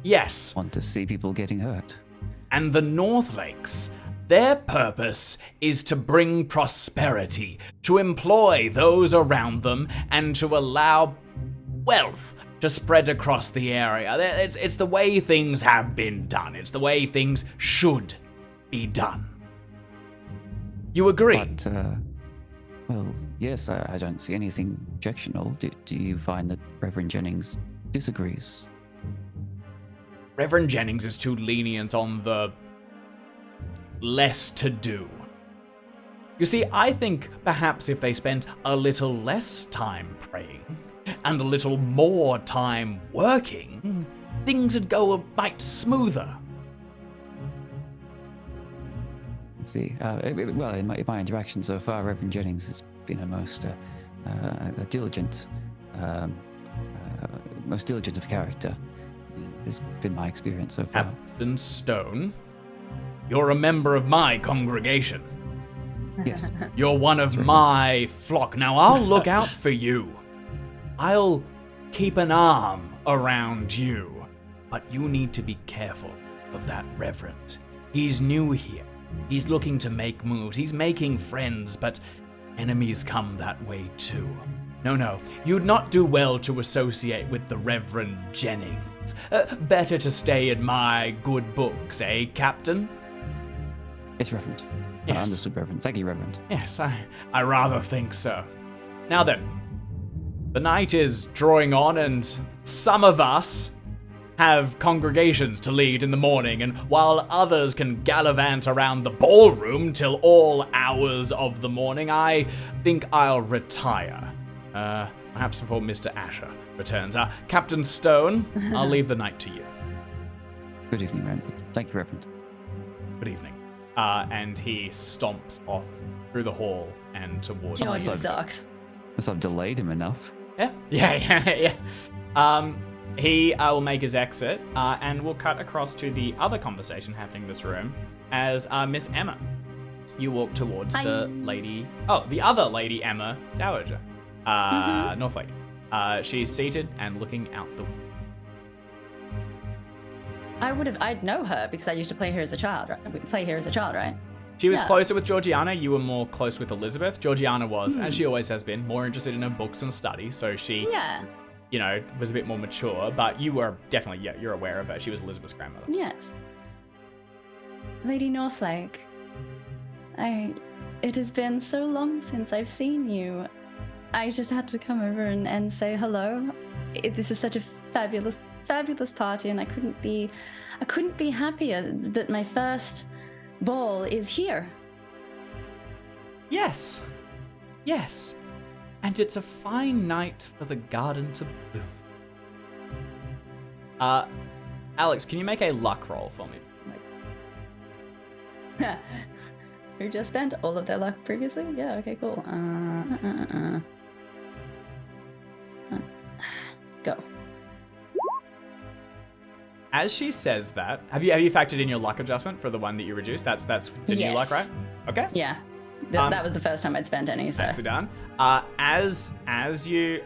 Yes. want to see people getting hurt. And the Northlakes, their purpose is to bring prosperity, to employ those around them, and to allow wealth to spread across the area. It's the way things have been done. It's the way things should be done. You agree? But, well, yes, I don't see anything objectionable. Do you find that Reverend Jennings disagrees? Reverend Jennings is too lenient on the less to do. You see, I think perhaps if they spent a little less time praying and a little more time working, things would go a mite smoother. Let's see. Well, in my interaction so far, Reverend Jennings has been a most diligent, most diligent of character. Has been my experience so far. Captain Stone, you're a member of my congregation. Yes. You're one of my flock. Now I'll look out for you. I'll keep an arm around you. But you need to be careful of that Reverend. He's new here. He's looking to make moves. He's making friends, but enemies come that way too. No, you'd not do well to associate with the Reverend Jennings. Better to stay in my good books, eh, Captain? Yes, Reverend. Yes. Understood, Reverend. Thank you, Reverend. Yes, I rather think so. Now then, the night is drawing on, and some of us have congregations to lead in the morning, and while others can gallivant around the ballroom till all hours of the morning, I think I'll retire. Perhaps before Mr. Asher returns. Captain Stone, I'll leave the night to you. Good evening, Reverend. Thank you, Reverend. Good evening. And he stomps off through the hall and towards Oh, the he sucks. Guess I've delayed him enough. Yeah. He will make his exit, and we'll cut across to the other conversation happening in this room as Miss Emma. You walk towards the other Lady Emma Dowager, Northlake. She's seated and looking out the window. I'd know her because I used to play here as a child, right? She was Yeah. closer with Georgiana. You were more close with Elizabeth. Georgiana was, as she always has been, more interested in her books and study, so she, Yeah. was a bit more mature, but you were definitely, you're aware of her. She was Elizabeth's grandmother. Yes. Lady Northlake, it has been so long since I've seen you. I just had to come over and say hello. This is such a fabulous party, and I couldn't be happier that my first ball is here. Yes. And it's a fine night for the garden to bloom. Alex, can you make a luck roll for me? Who just spent all of their luck previously? Yeah, okay, cool. Go. As she says that, have you factored in your luck adjustment for the one that you reduced? That's the new luck, right? Okay. Yeah. That was the first time I'd spent any, so. Nicely done. As you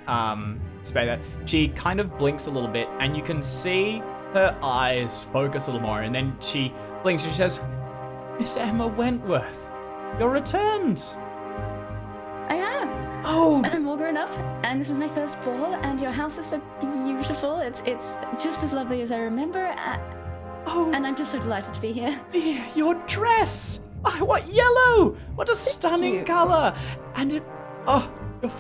say that, she kind of blinks a little bit, and you can see her eyes focus a little more, and then she blinks and she says, "Miss Emma Wentworth, you're returned." I am. Oh, And I'm all grown up, and this is my first ball, and your house is so beautiful. It's just as lovely as I remember, oh, and I'm just so delighted to be here. dear, your dress. Oh, what yellow! What a stunning you. color! And your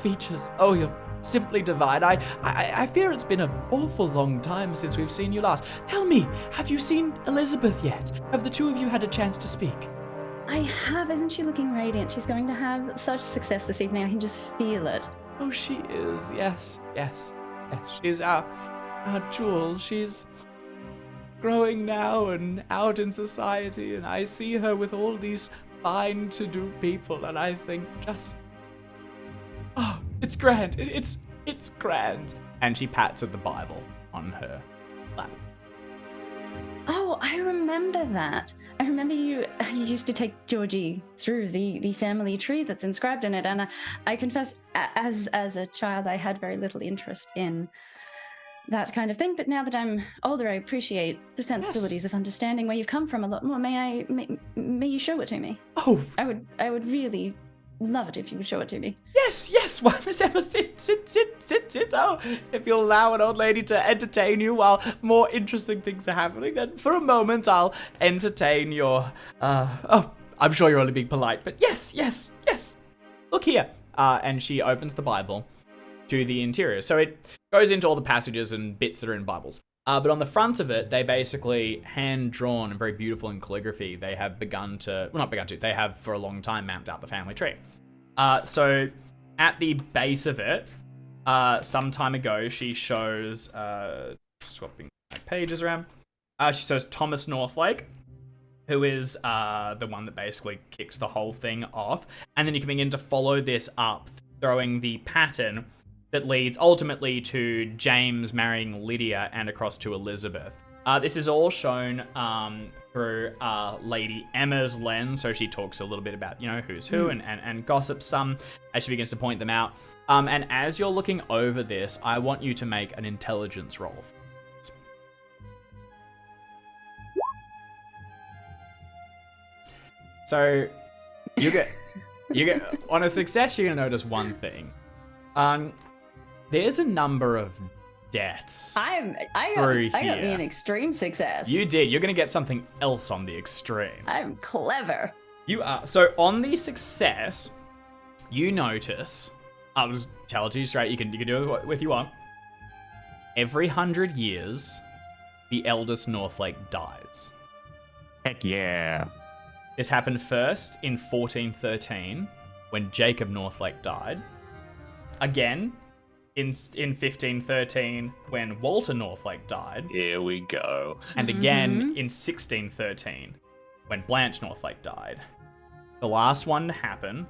features. Oh, you're simply divine. I fear it's been an awful long time since we've seen you last. Tell me, have you seen Elizabeth yet? Have the two of you had a chance to speak? I have. Isn't she looking radiant? She's going to have such success this evening. I can just feel it. Oh, she is. Yes. She's our jewel. She's growing now and out in society, and I see her with all these fine to-do people, and I think just, oh, it's grand. It's grand. And she pats at the Bible on her lap. Oh, I remember that. I remember you used to take Georgie through the family tree that's inscribed in it, and I confess, as a child, I had very little interest in that kind of thing. But now that I'm older, I appreciate the sensibilities of understanding where you've come from a lot more. May you show it to me? Oh, I would really love it if you would show it to me. yes. Why, Miss Emma, sit. Oh, if you'll allow an old lady to entertain you while more interesting things are happening, then for a moment I'll entertain your, I'm sure you're only being polite, but yes. Look here. And she opens the Bible to the interior. So it goes into all the passages and bits that are in Bibles. But on the front of it, they basically hand-drawn and very beautiful in calligraphy. They have they have for a long time mapped out the family tree. So at the base of it, some time ago, she shows, swapping my pages around, she shows Thomas Northlake, who is the one that basically kicks the whole thing off. And then you can begin to follow this up, throwing the pattern that leads ultimately to James marrying Lydia and across to Elizabeth. This is all shown through Lady Emma's lens, so she talks a little bit about, who's who and gossips some as she begins to point them out. And as you're looking over this, I want you to make an intelligence roll. So you get on a success, you're gonna notice one thing. There's a number of deaths. I got me an extreme success. You did. You're going to get something else on the extreme. I'm clever. You are. So on the success, you notice, I'll just tell it to you straight, you can do it with you want. Every 100 years, the eldest Northlake dies. Heck yeah. This happened first in 1413, when Jacob Northlake died. Again, in 1513, when Walter Northlake died. Here we go. And again in 1613, when Blanche Northlake died. The last one to happen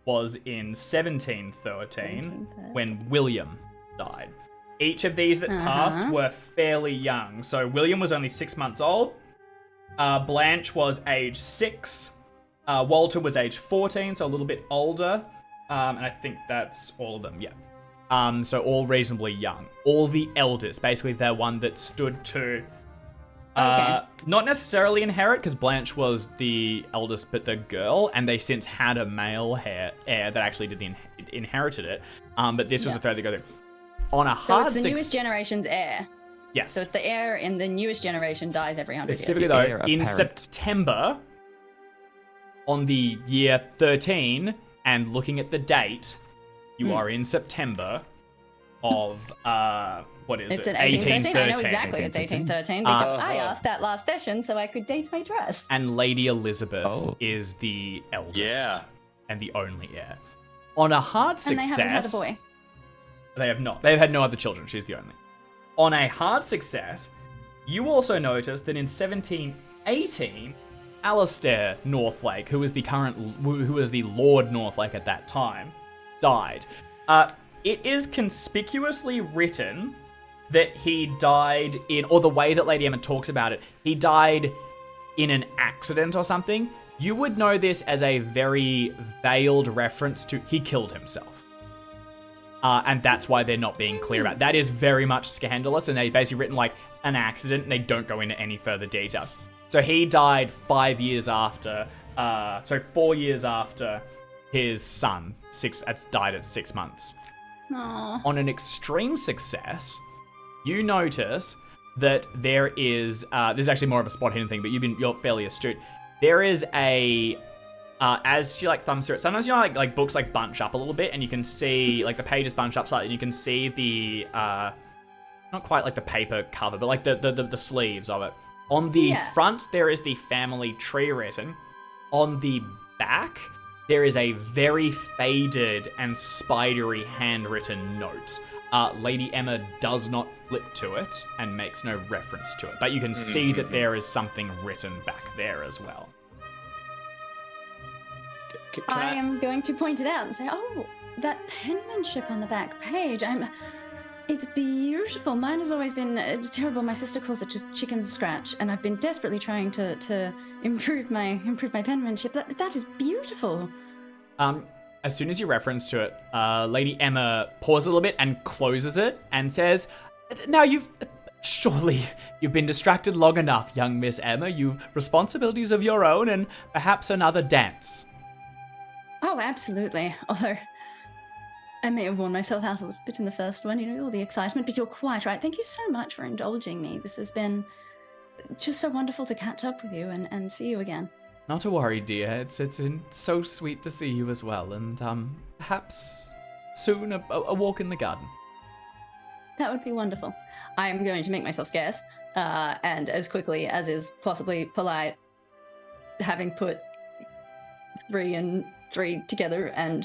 was in 1713, when William died. Each of these that passed were fairly young. So William was only 6 months old. Blanche was age 6. Walter was age 14, so a little bit older. And I think that's all of them, yeah. So all reasonably young. All the eldest, basically they're one that stood to not necessarily inherit, because Blanche was the eldest but the girl, and they since had a male heir that actually inherited it. But this was the third that got through. On a hard So it's the newest generation's heir. Yes. So it's the heir in the newest generation dies every 100 years. Specifically though, in September, on the year 13, and looking at the date, you are in September of, what is it's it? 1813. I know exactly it's 1813 because I asked that last session so I could date my dress. And Lady Elizabeth is the eldest and the only heir. On a hard success... And they haven't had a boy. They have not. They've had no other children. She's the only. On a hard success, you also notice that in 1718, Alistair Northlake, who was the Lord Northlake at that time, died. It is conspicuously written that he died in, or the way that Lady Emma talks about it, he died in an accident or something. You would know this as a very veiled reference to he killed himself. And that's why they're not being clear about it. That is very much scandalous, and they've basically written like an accident, and they don't go into any further detail. So he died 4 years after his son, that's died at 6 months. Aw. On an extreme success, you notice that there is, this is actually more of a spot hidden thing, but you're fairly astute. There is as she like thumbs through it, sometimes like books like bunch up a little bit, and you can see like the pages bunch up slightly, and you can see the not quite like the paper cover, but like the sleeves of it. On the front, there is the family tree written. On the back, there is a very faded and spidery handwritten note. Lady Emma does not flip to it and makes no reference to it, but you can see that there is something written back there as well. I am going to point it out and say, oh, that penmanship on the back page, it's beautiful. Mine has always been terrible. My sister calls it just chicken scratch, and I've been desperately trying to improve my penmanship. That is beautiful. As soon as you reference to it, Lady Emma pauses a little bit and closes it and says, now surely you've been distracted long enough, young Miss Emma. You've responsibilities of your own and perhaps another dance. Oh, absolutely. Although I may have worn myself out a little bit in the first one, all the excitement, but you're quite right. Thank you so much for indulging me. This has been just so wonderful to catch up with you and see you again. Not to worry, dear. It's so sweet to see you as well, and perhaps soon a walk in the garden. That would be wonderful. I am going to make myself scarce, and as quickly as is possibly polite, having put 3 and 3 together and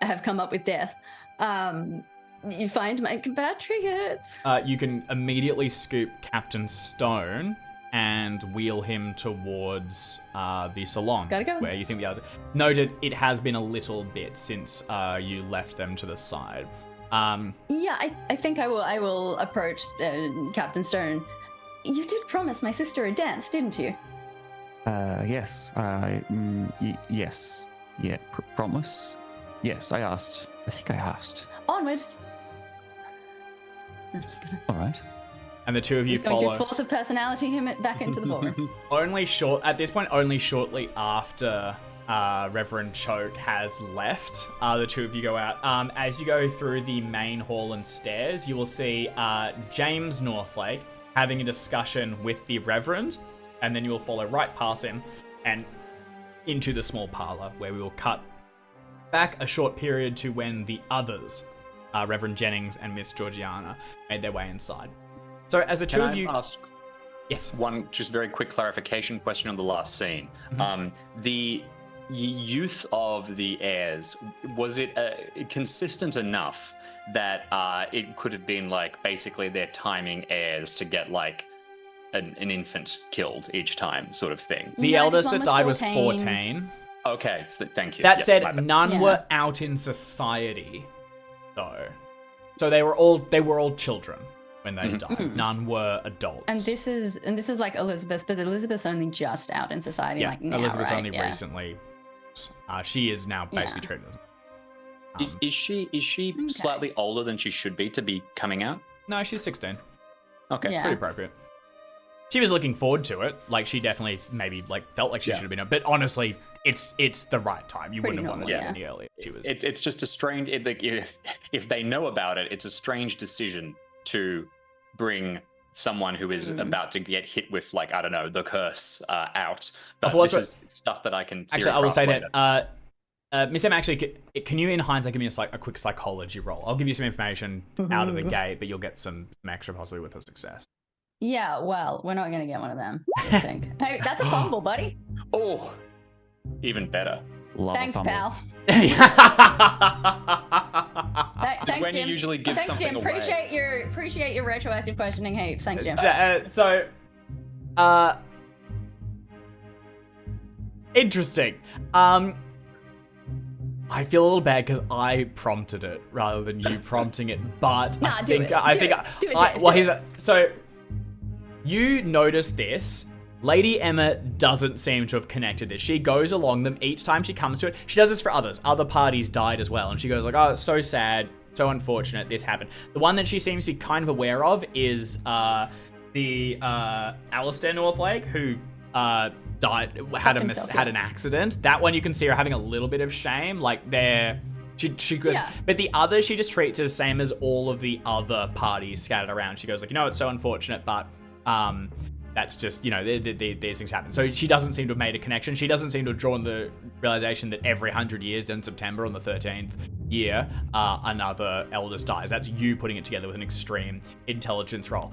have come up with death. You find my compatriots. You can immediately scoop Captain Stone and wheel him towards the salon. Gotta go. Where you think the other. Noted, it has been a little bit since you left them to the side. Yeah, I think I will approach Captain Stone. You did promise my sister a dance, didn't you? Yes. Yes. Yeah. Promise. Yes, I asked. I think I asked. Onward. I'm just gonna. All right. And the two of you He's going follow. to force of personality him back into the ballroom. Only shortly after Reverend Choke has left, the two of you go out. As you go through the main hall and stairs, you will see James Northlake having a discussion with the Reverend, and then you will follow right past him and into the small parlor, where we will cut back a short period to when the others, Reverend Jennings and Miss Georgiana, made their way inside. So as the two of you... ask Yes. one just very quick clarification question on the last scene? The youth of the heirs, was it consistent enough that it could have been like basically they're timing heirs to get like an infant killed each time sort of thing? The No, eldest this one that was died was 14. 14. Okay, thank you. That Yep, said, my bad. none Yeah. were out in society, though. So they were all children when they died. None were adults. And this is like Elizabeth, but Elizabeth's only just out in society, yeah, like now, Elizabeth's right? only Yeah. recently. She is now basically Yeah. treated as. Is she slightly older than she should be to be coming out? No, she's 16. Okay. Yeah. Pretty appropriate. She was looking forward to it. Like she definitely maybe like felt like she should have been. But honestly, it's the right time. You Pretty wouldn't have wanted normal, it any earlier. She was. It's just a strange. If they know about it, it's a strange decision to bring someone who is about to get hit with, like, I don't know, the curse out. But Well, this is stuff that I can. Actually, I will say theorycraft later. that Miss M, actually, can you in hindsight give me a quick psychology roll? I'll give you some information out of the gate, but you'll get some extra possibly with a success. Yeah, well, we're not gonna get one of them, I think. Hey, that's a fumble, buddy. Oh, even better. Love a Thanks, fumble. pal. Thanks, When Jim. you usually give Thanks, something Jim. away. Appreciate your retroactive questioning heaps. Thanks, Jim. Interesting. I feel a little bad because I prompted it rather than you prompting it, but Nah, I do think it. I Do think it. Do it, I, Dave, well, do here's so you notice this. Lady Emma doesn't seem to have connected this. She goes along them each time she comes to it. She does this for others. Other parties died as well, and she goes like, "Oh, it's so sad, so unfortunate. This happened." The one that she seems to be kind of aware of is the Alistair Northlake, who died, had himself, had an accident. That one you can see her having a little bit of shame, like she goes, Yeah. but the other she just treats as same as all of the other parties scattered around. She goes like, it's so unfortunate, but that's just, these things happen. So she doesn't seem to have made a connection. She doesn't seem to have drawn the realization that every 100 years in September on the 13th year, another eldest dies. That's you putting it together with an extreme intelligence roll.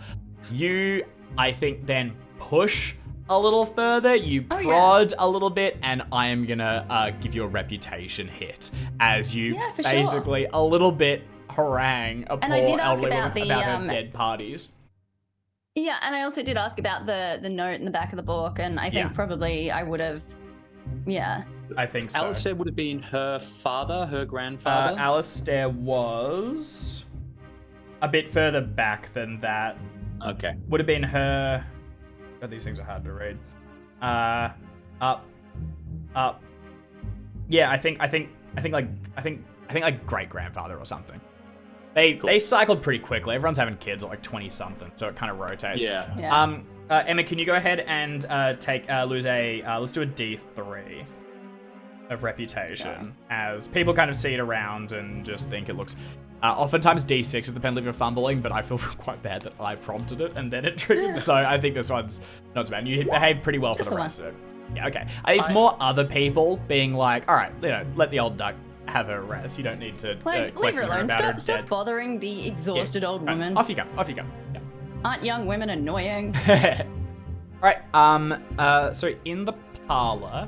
You, I think, then push a little further, you prod a little bit, and I am gonna give you a reputation hit as you for basically a little bit harangue a And I poor did ask elderly about woman the, about her dead parties. Yeah, and I also did ask about the note in the back of the book, and I think probably I would have, I think so. Alistair would have been her father, her grandfather. Alistair was a bit further back than that. Okay. Would have been her. God, these things are hard to read. Up. Yeah, I think like great grandfather or something. They cycled pretty quickly. Everyone's having kids at like 20 something, so it kind of rotates. Yeah. Emma, can you go ahead and lose a let's do a D3 of reputation as people kind of see it around and just think it looks. Oftentimes D6 is the penalty for fumbling, but I feel quite bad that I prompted it and then it triggered. So I think this one's not too bad. You behave pretty well for the rest of it. Yeah, okay. It's more other people being like, all right, let the old duck have her rest. You don't need to leave her question her alone. about her Stop dead. bothering the exhausted old Right, woman. Off you go. Yeah. Aren't young women annoying? Right. So in the parlor,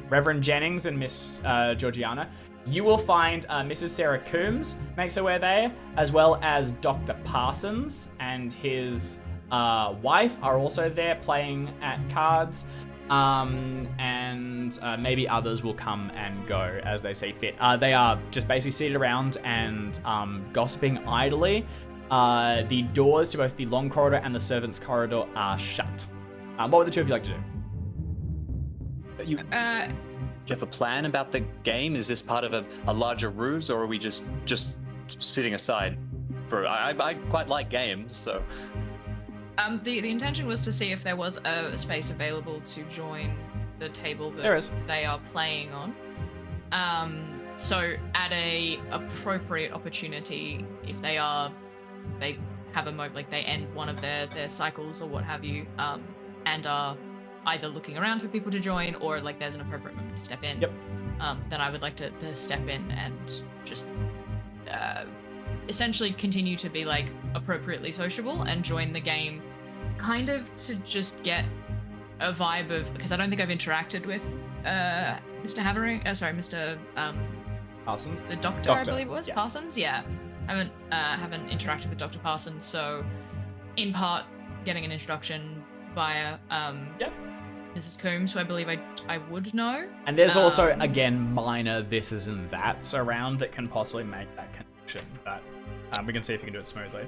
Reverend Jennings and Miss Georgiana, you will find Mrs. Sarah Coombs makes her way there, as well as Dr. Parsons and his wife are also there playing at cards. And maybe others will come and go as they see fit. They are just basically seated around and gossiping idly. The doors to both the long corridor and the servants' corridor are shut. What would the two of you like to do? Do you have a plan about the game? Is this part of a larger ruse, or are we just sitting aside? I quite like games, so. The intention was to see if there was a space available to join the table that they are playing on. So at a appropriate opportunity, if they have a moment, like they end one of their cycles or what have you, and are either looking around for people to join or like there's an appropriate moment to step in. Yep. Then I would like to step in and just essentially continue to be like appropriately sociable and join the game, kind of to just get a vibe of, because I don't think I've interacted with Mr. Havering, Mr. Parsons? The doctor, I believe it was. Yeah. Parsons, yeah. I haven't interacted with Dr. Parsons, so in part getting an introduction via Mrs. Coombs, who I believe I would know. And there's also, again, minor thises and that's around that can possibly make that connection, but we can see if you can do it smoothly.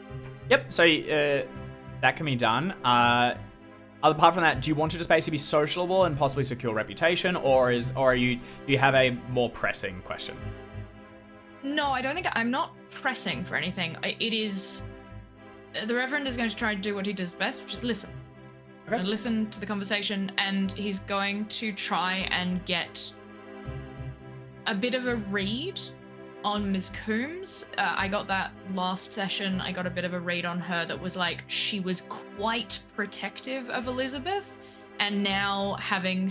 Yep, so that can be done. Apart from that, do you want to just basically be sociable and possibly secure reputation, or do you have a more pressing question? No, I don't think I'm not pressing for anything. It is the Reverend is going to try to do what he does best, which is listen. Okay. And listen to the conversation, and he's going to try and get a bit of a read on Ms. Coombs. I got that last session. I got a bit of a read on her that was like she was quite protective of Elizabeth, and now having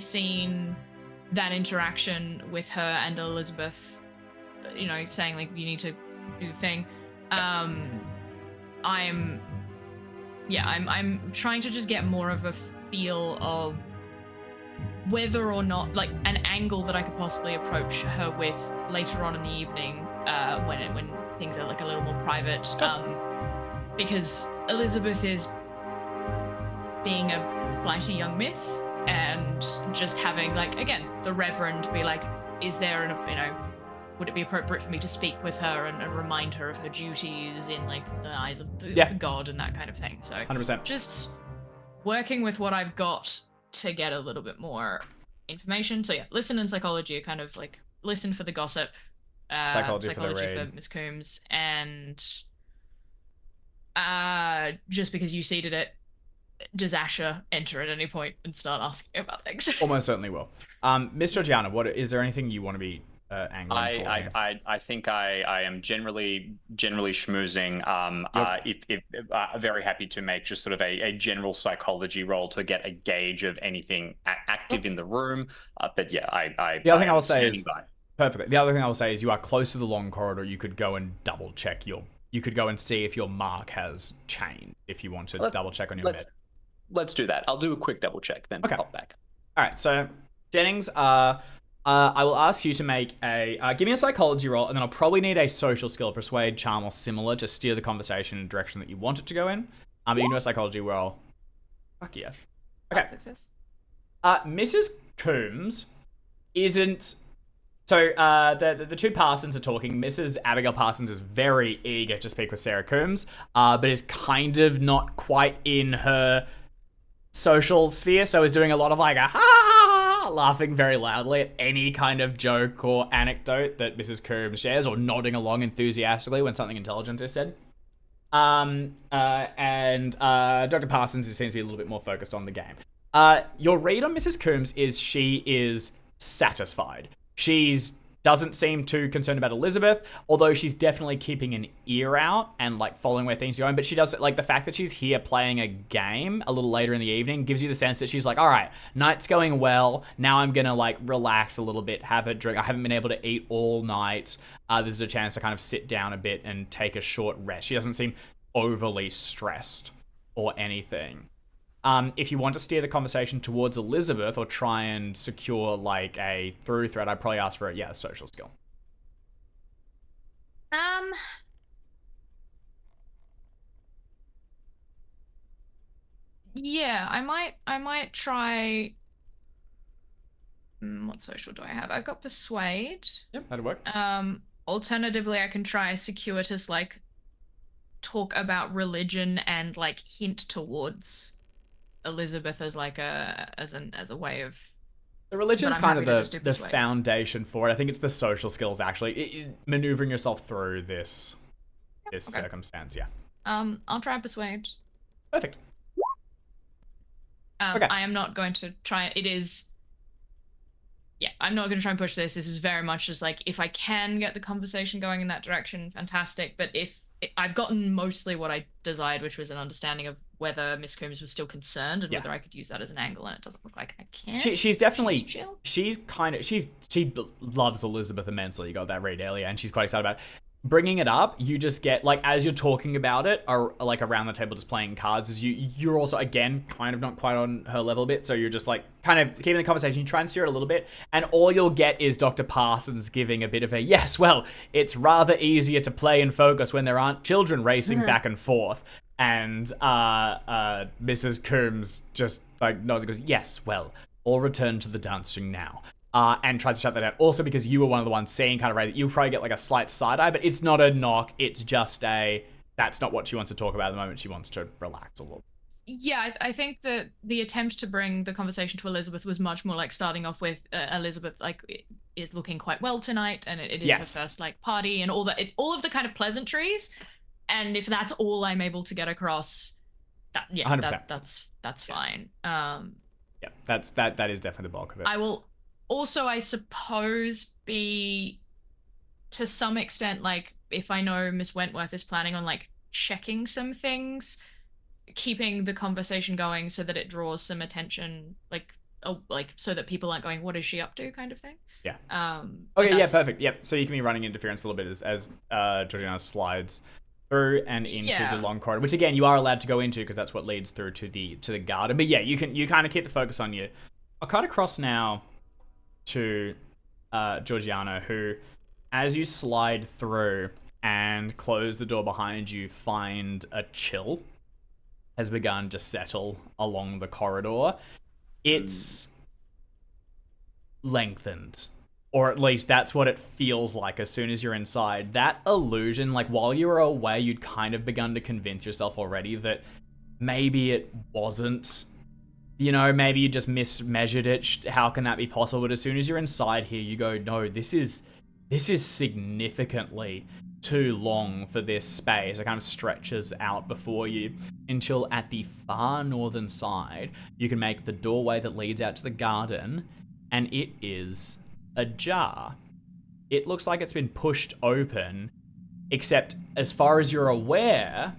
that interaction with her and Elizabeth, saying like you need to do the thing. I'm trying to just get more of a feel of whether or not, like, an angle that I could possibly approach her with later on in the evening, when things are like a little more private. Because Elizabeth is being a blighty young miss, and just having, like, again, the Reverend be like, is there would it be appropriate for me to speak with her and remind her of her duties in, like, the eyes of the god and that kind of thing? So 100%. Just working with what I've got to get a little bit more information. So yeah, listen and psychology are kind of like listen for the gossip, psychology for Miss Coombs, and just because you seeded it, does Asher enter at any point and start asking about things? Almost certainly will. Miss Georgiana, is there anything you want to be angling for here? I think I am generally schmoozing. If very happy to make just sort of a general psychology roll to get a gauge of anything active in the room. But yeah, The other thing I will say standing is by. perfectly. The other thing I will say is you are close to the long corridor. You could go and double check You could go and see if your mark has changed. If you want to double check on your bed. Let's do that. I'll do a quick double check, then Okay. pop back. All right. So Jennings, I will ask you to make give me a psychology roll, and then I'll probably need a social skill, persuade, charm, or similar to steer the conversation in the direction that you want it to go in. But you can do a psychology roll. Fuck yeah. Okay. Success. Mrs. Coombs isn't. So the two Parsons are talking. Mrs. Abigail Parsons is very eager to speak with Sarah Coombs, but is kind of not quite in her social sphere, so is doing a lot of like a ha, laughing very loudly at any kind of joke or anecdote that Mrs. Coombs shares, or nodding along enthusiastically when something intelligent is said. And Dr. Parsons seems to be a little bit more focused on the game. Your read on Mrs. Coombs is she is satisfied. She's doesn't seem too concerned about Elizabeth, although she's definitely keeping an ear out and like following where things are going. But she does like the fact that she's here playing a game a little later in the evening gives you the sense that she's like, all right, night's going well. Now I'm gonna like relax a little bit, have a drink. I haven't been able to eat all night. This is a chance to kind of sit down a bit and take a short rest. She doesn't seem overly stressed or anything. If you want to steer the conversation towards Elizabeth or try and secure like a through thread, I'd probably ask for a social skill. Yeah, I might try. What social do I have? I've got persuade. Yep, that'd work. Alternatively, I can try circuitous, like talk about religion and like hint towards Elizabeth as like as a way of. The religion's But I'm kind happy to of just do the persuade. foundation for it. I think it's the social skills actually, maneuvering yourself through this Okay. circumstance. Yeah, I'll try persuade. perfect. Okay. I am not going to try. It is. Yeah, I'm not going to try and push this. This is very much just like if I can get the conversation going in that direction, fantastic. But if I've gotten mostly what I desired, which was an understanding of whether Miss Coombs was still concerned and whether I could use that as an angle, and it doesn't look like I can. She's definitely chill. she loves Elizabeth immensely. You got that read earlier, and she's quite excited about it. Bringing it up, you just get like as you're talking about it, or like around the table just playing cards. As you're also again kind of not quite on her level a bit, so you're just like kind of keeping the conversation. You try and steer it a little bit, and all you'll get is Dr. Parsons giving a bit of a yes. Well, it's rather easier to play and focus when there aren't children racing back and forth. And Mrs. Coombs just like nods and goes, yes. Well, all return to the dancing now. And tries to shut that out. Also because you were one of the ones seeing kind of right, you'll probably get like a slight side eye, but it's not a knock. It's just that's not what she wants to talk about at the moment. She wants to relax a little. Yeah, I think that the attempt to bring the conversation to Elizabeth was much more like starting off with Elizabeth like is looking quite well tonight, and it is her first like party and all that, all of the kind of pleasantries. And if that's all I'm able to get across, that 100%. That's fine. Yeah, that is definitely the bulk of it. I will also, I suppose, be to some extent like if I know Miss Wentworth is planning on like checking some things, keeping the conversation going so that it draws some attention, like so that people aren't going, what is she up to, kind of thing. Yeah. Okay, yeah, perfect. Yep. So you can be running interference a little bit as Georgiana slides through and into the long corridor, which again you are allowed to go into because that's what leads through to the garden. But yeah, you kind of keep the focus on you. I'll cut across now to Georgiana, who, as you slide through and close the door behind you, find a chill has begun to settle along the corridor. It's lengthened, or at least that's what it feels like as soon as you're inside. That illusion, like while you were away, you'd kind of begun to convince yourself already that maybe it wasn't, maybe you just mismeasured it. How can that be possible? But as soon as you're inside here, you go, no, this is this is significantly too long for this space. It kind of stretches out before you until at the far northern side, you can make the doorway that leads out to the garden, and it is ajar. It looks like it's been pushed open, except as far as you're aware,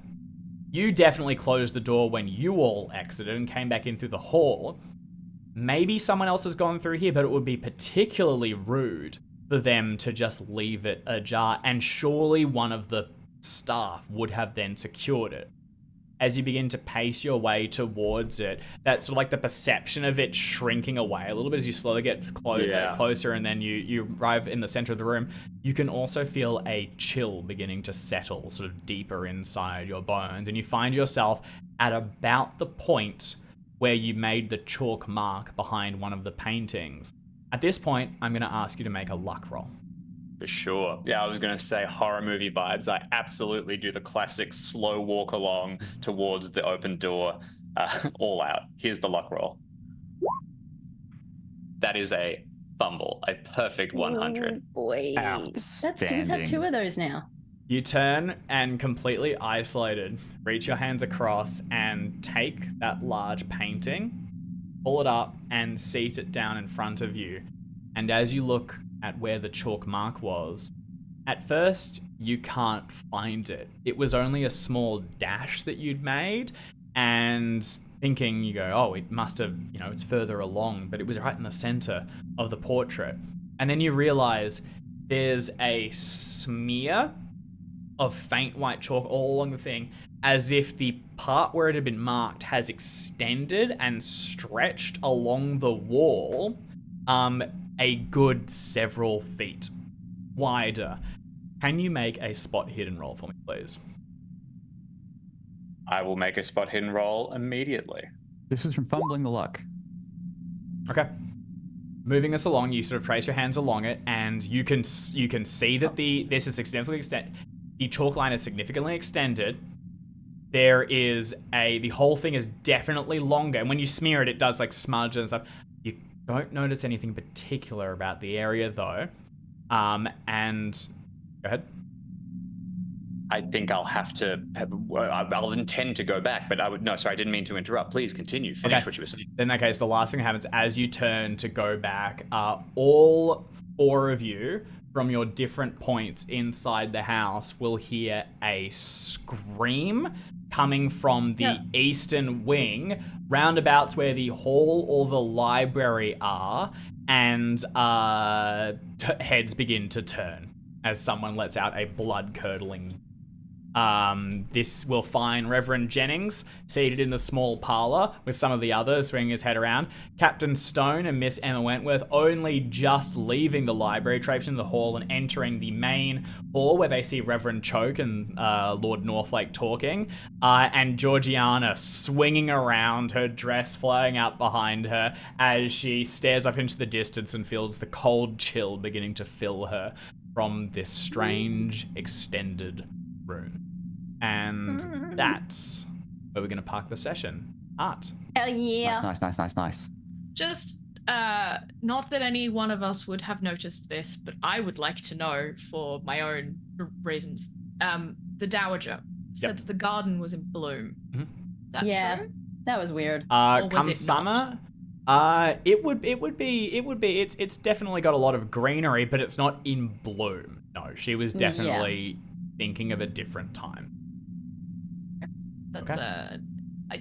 you definitely closed the door when you all exited and came back in through the hall. Maybe someone else has gone through here, but it would be particularly rude for them to just leave it ajar, and surely one of the staff would have then secured it. As you begin to pace your way towards it, that's sort of like the perception of it shrinking away a little bit as you slowly get closer, and then you arrive in the center of the room. You can also feel a chill beginning to settle sort of deeper inside your bones, and you find yourself at about the point where you made the chalk mark behind one of the paintings. At this point, I'm going to ask you to make a luck roll. For sure. Yeah, I was going to say horror movie vibes. I absolutely do the classic slow walk along towards the open door, all out. Here's the luck roll. That is a fumble, a perfect 100. Oh, boy. We've had 2 of those now. You turn and, completely isolated, reach your hands across and take that large painting, pull it up and seat it down in front of you. And as you look at where the chalk mark was, at first you can't find it. It was only a small dash that you'd made, and thinking, you go, oh, it must have, it's further along, but it was right in the center of the portrait. And then you realize there's a smear of faint white chalk all along the thing, as if the part where it had been marked has extended and stretched along the wall a good several feet wider. Can you make a spot hidden roll for me, please? I will make a spot hidden roll immediately. This is from fumbling the luck. Okay. Moving us along, you sort of trace your hands along it, and you can see that this is significantly extended. The chalk line is significantly extended. There is the whole thing is definitely longer, and when you smear it, it does like smudge and stuff. You don't notice anything particular about the area though. And go ahead. I think I'll have to. I'll intend to go back, but I didn't mean to interrupt. Please continue. Finish what you were saying. In that case, the last thing that happens as you turn to go back, all 4 of you from your different points inside the house will hear a scream coming from the eastern wing, roundabouts where the hall or the library are, and heads begin to turn as someone lets out a blood-curdling. This will find Reverend Jennings seated in the small parlor with some of the others swinging his head around. Captain Stone and Miss Emma Wentworth only just leaving the library, traipsing the hall and entering the main hall where they see Reverend Choke and Lord Northlake talking, and Georgiana swinging around, her dress flying out behind her as she stares up into the distance and feels the cold chill beginning to fill her from this strange extended room. And that's where we're going to park the session. Art. Hell yeah. Nice. Just, not that any one of us would have noticed this, but I would like to know for my own reasons. The Dowager said that the garden was in bloom. Mm-hmm. That's true? That was weird. Come summer, it would be. It's definitely got a lot of greenery, but it's not in bloom. No, she was definitely thinking of a different time. That's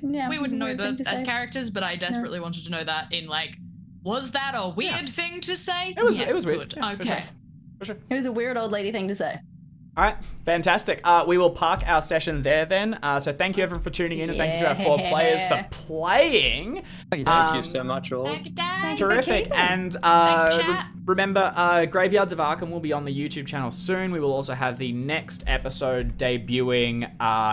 we wouldn't know that as characters, but I desperately wanted to know that in was that a weird thing to say? It was weird. Yeah, okay. For sure. It was a weird old lady thing to say. All right, fantastic. We will park our session there then. So thank you everyone for tuning in, and thank you to our 4 players for playing. Thank you so much, all. Terrific. And remember, Graveyards of Arkham will be on the YouTube channel soon. We will also have the next episode debuting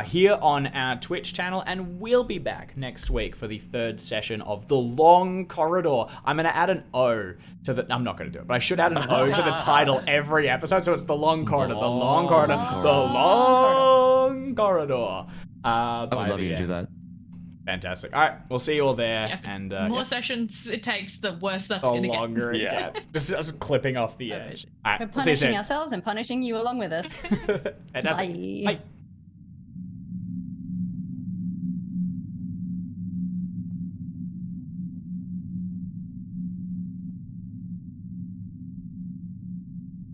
here on our Twitch channel, and we'll be back next week for the 3rd session of The Long Corridor. I'm going to add an O to the... I'm not going to do it, but I should add an O to the title every episode, so it's The Long Corridor. The Long Corridor. The Long Corridor. I would love you to do that. Fantastic. All right, we'll see you all there, Yeah, and the more yeah, sessions it takes, the worse that's the gonna get. longer it Yeah. gets. Just clipping off the edge. All We're right, we'll see you punishing soon. ourselves and punishing you along with us. Fantastic. Bye. Bye.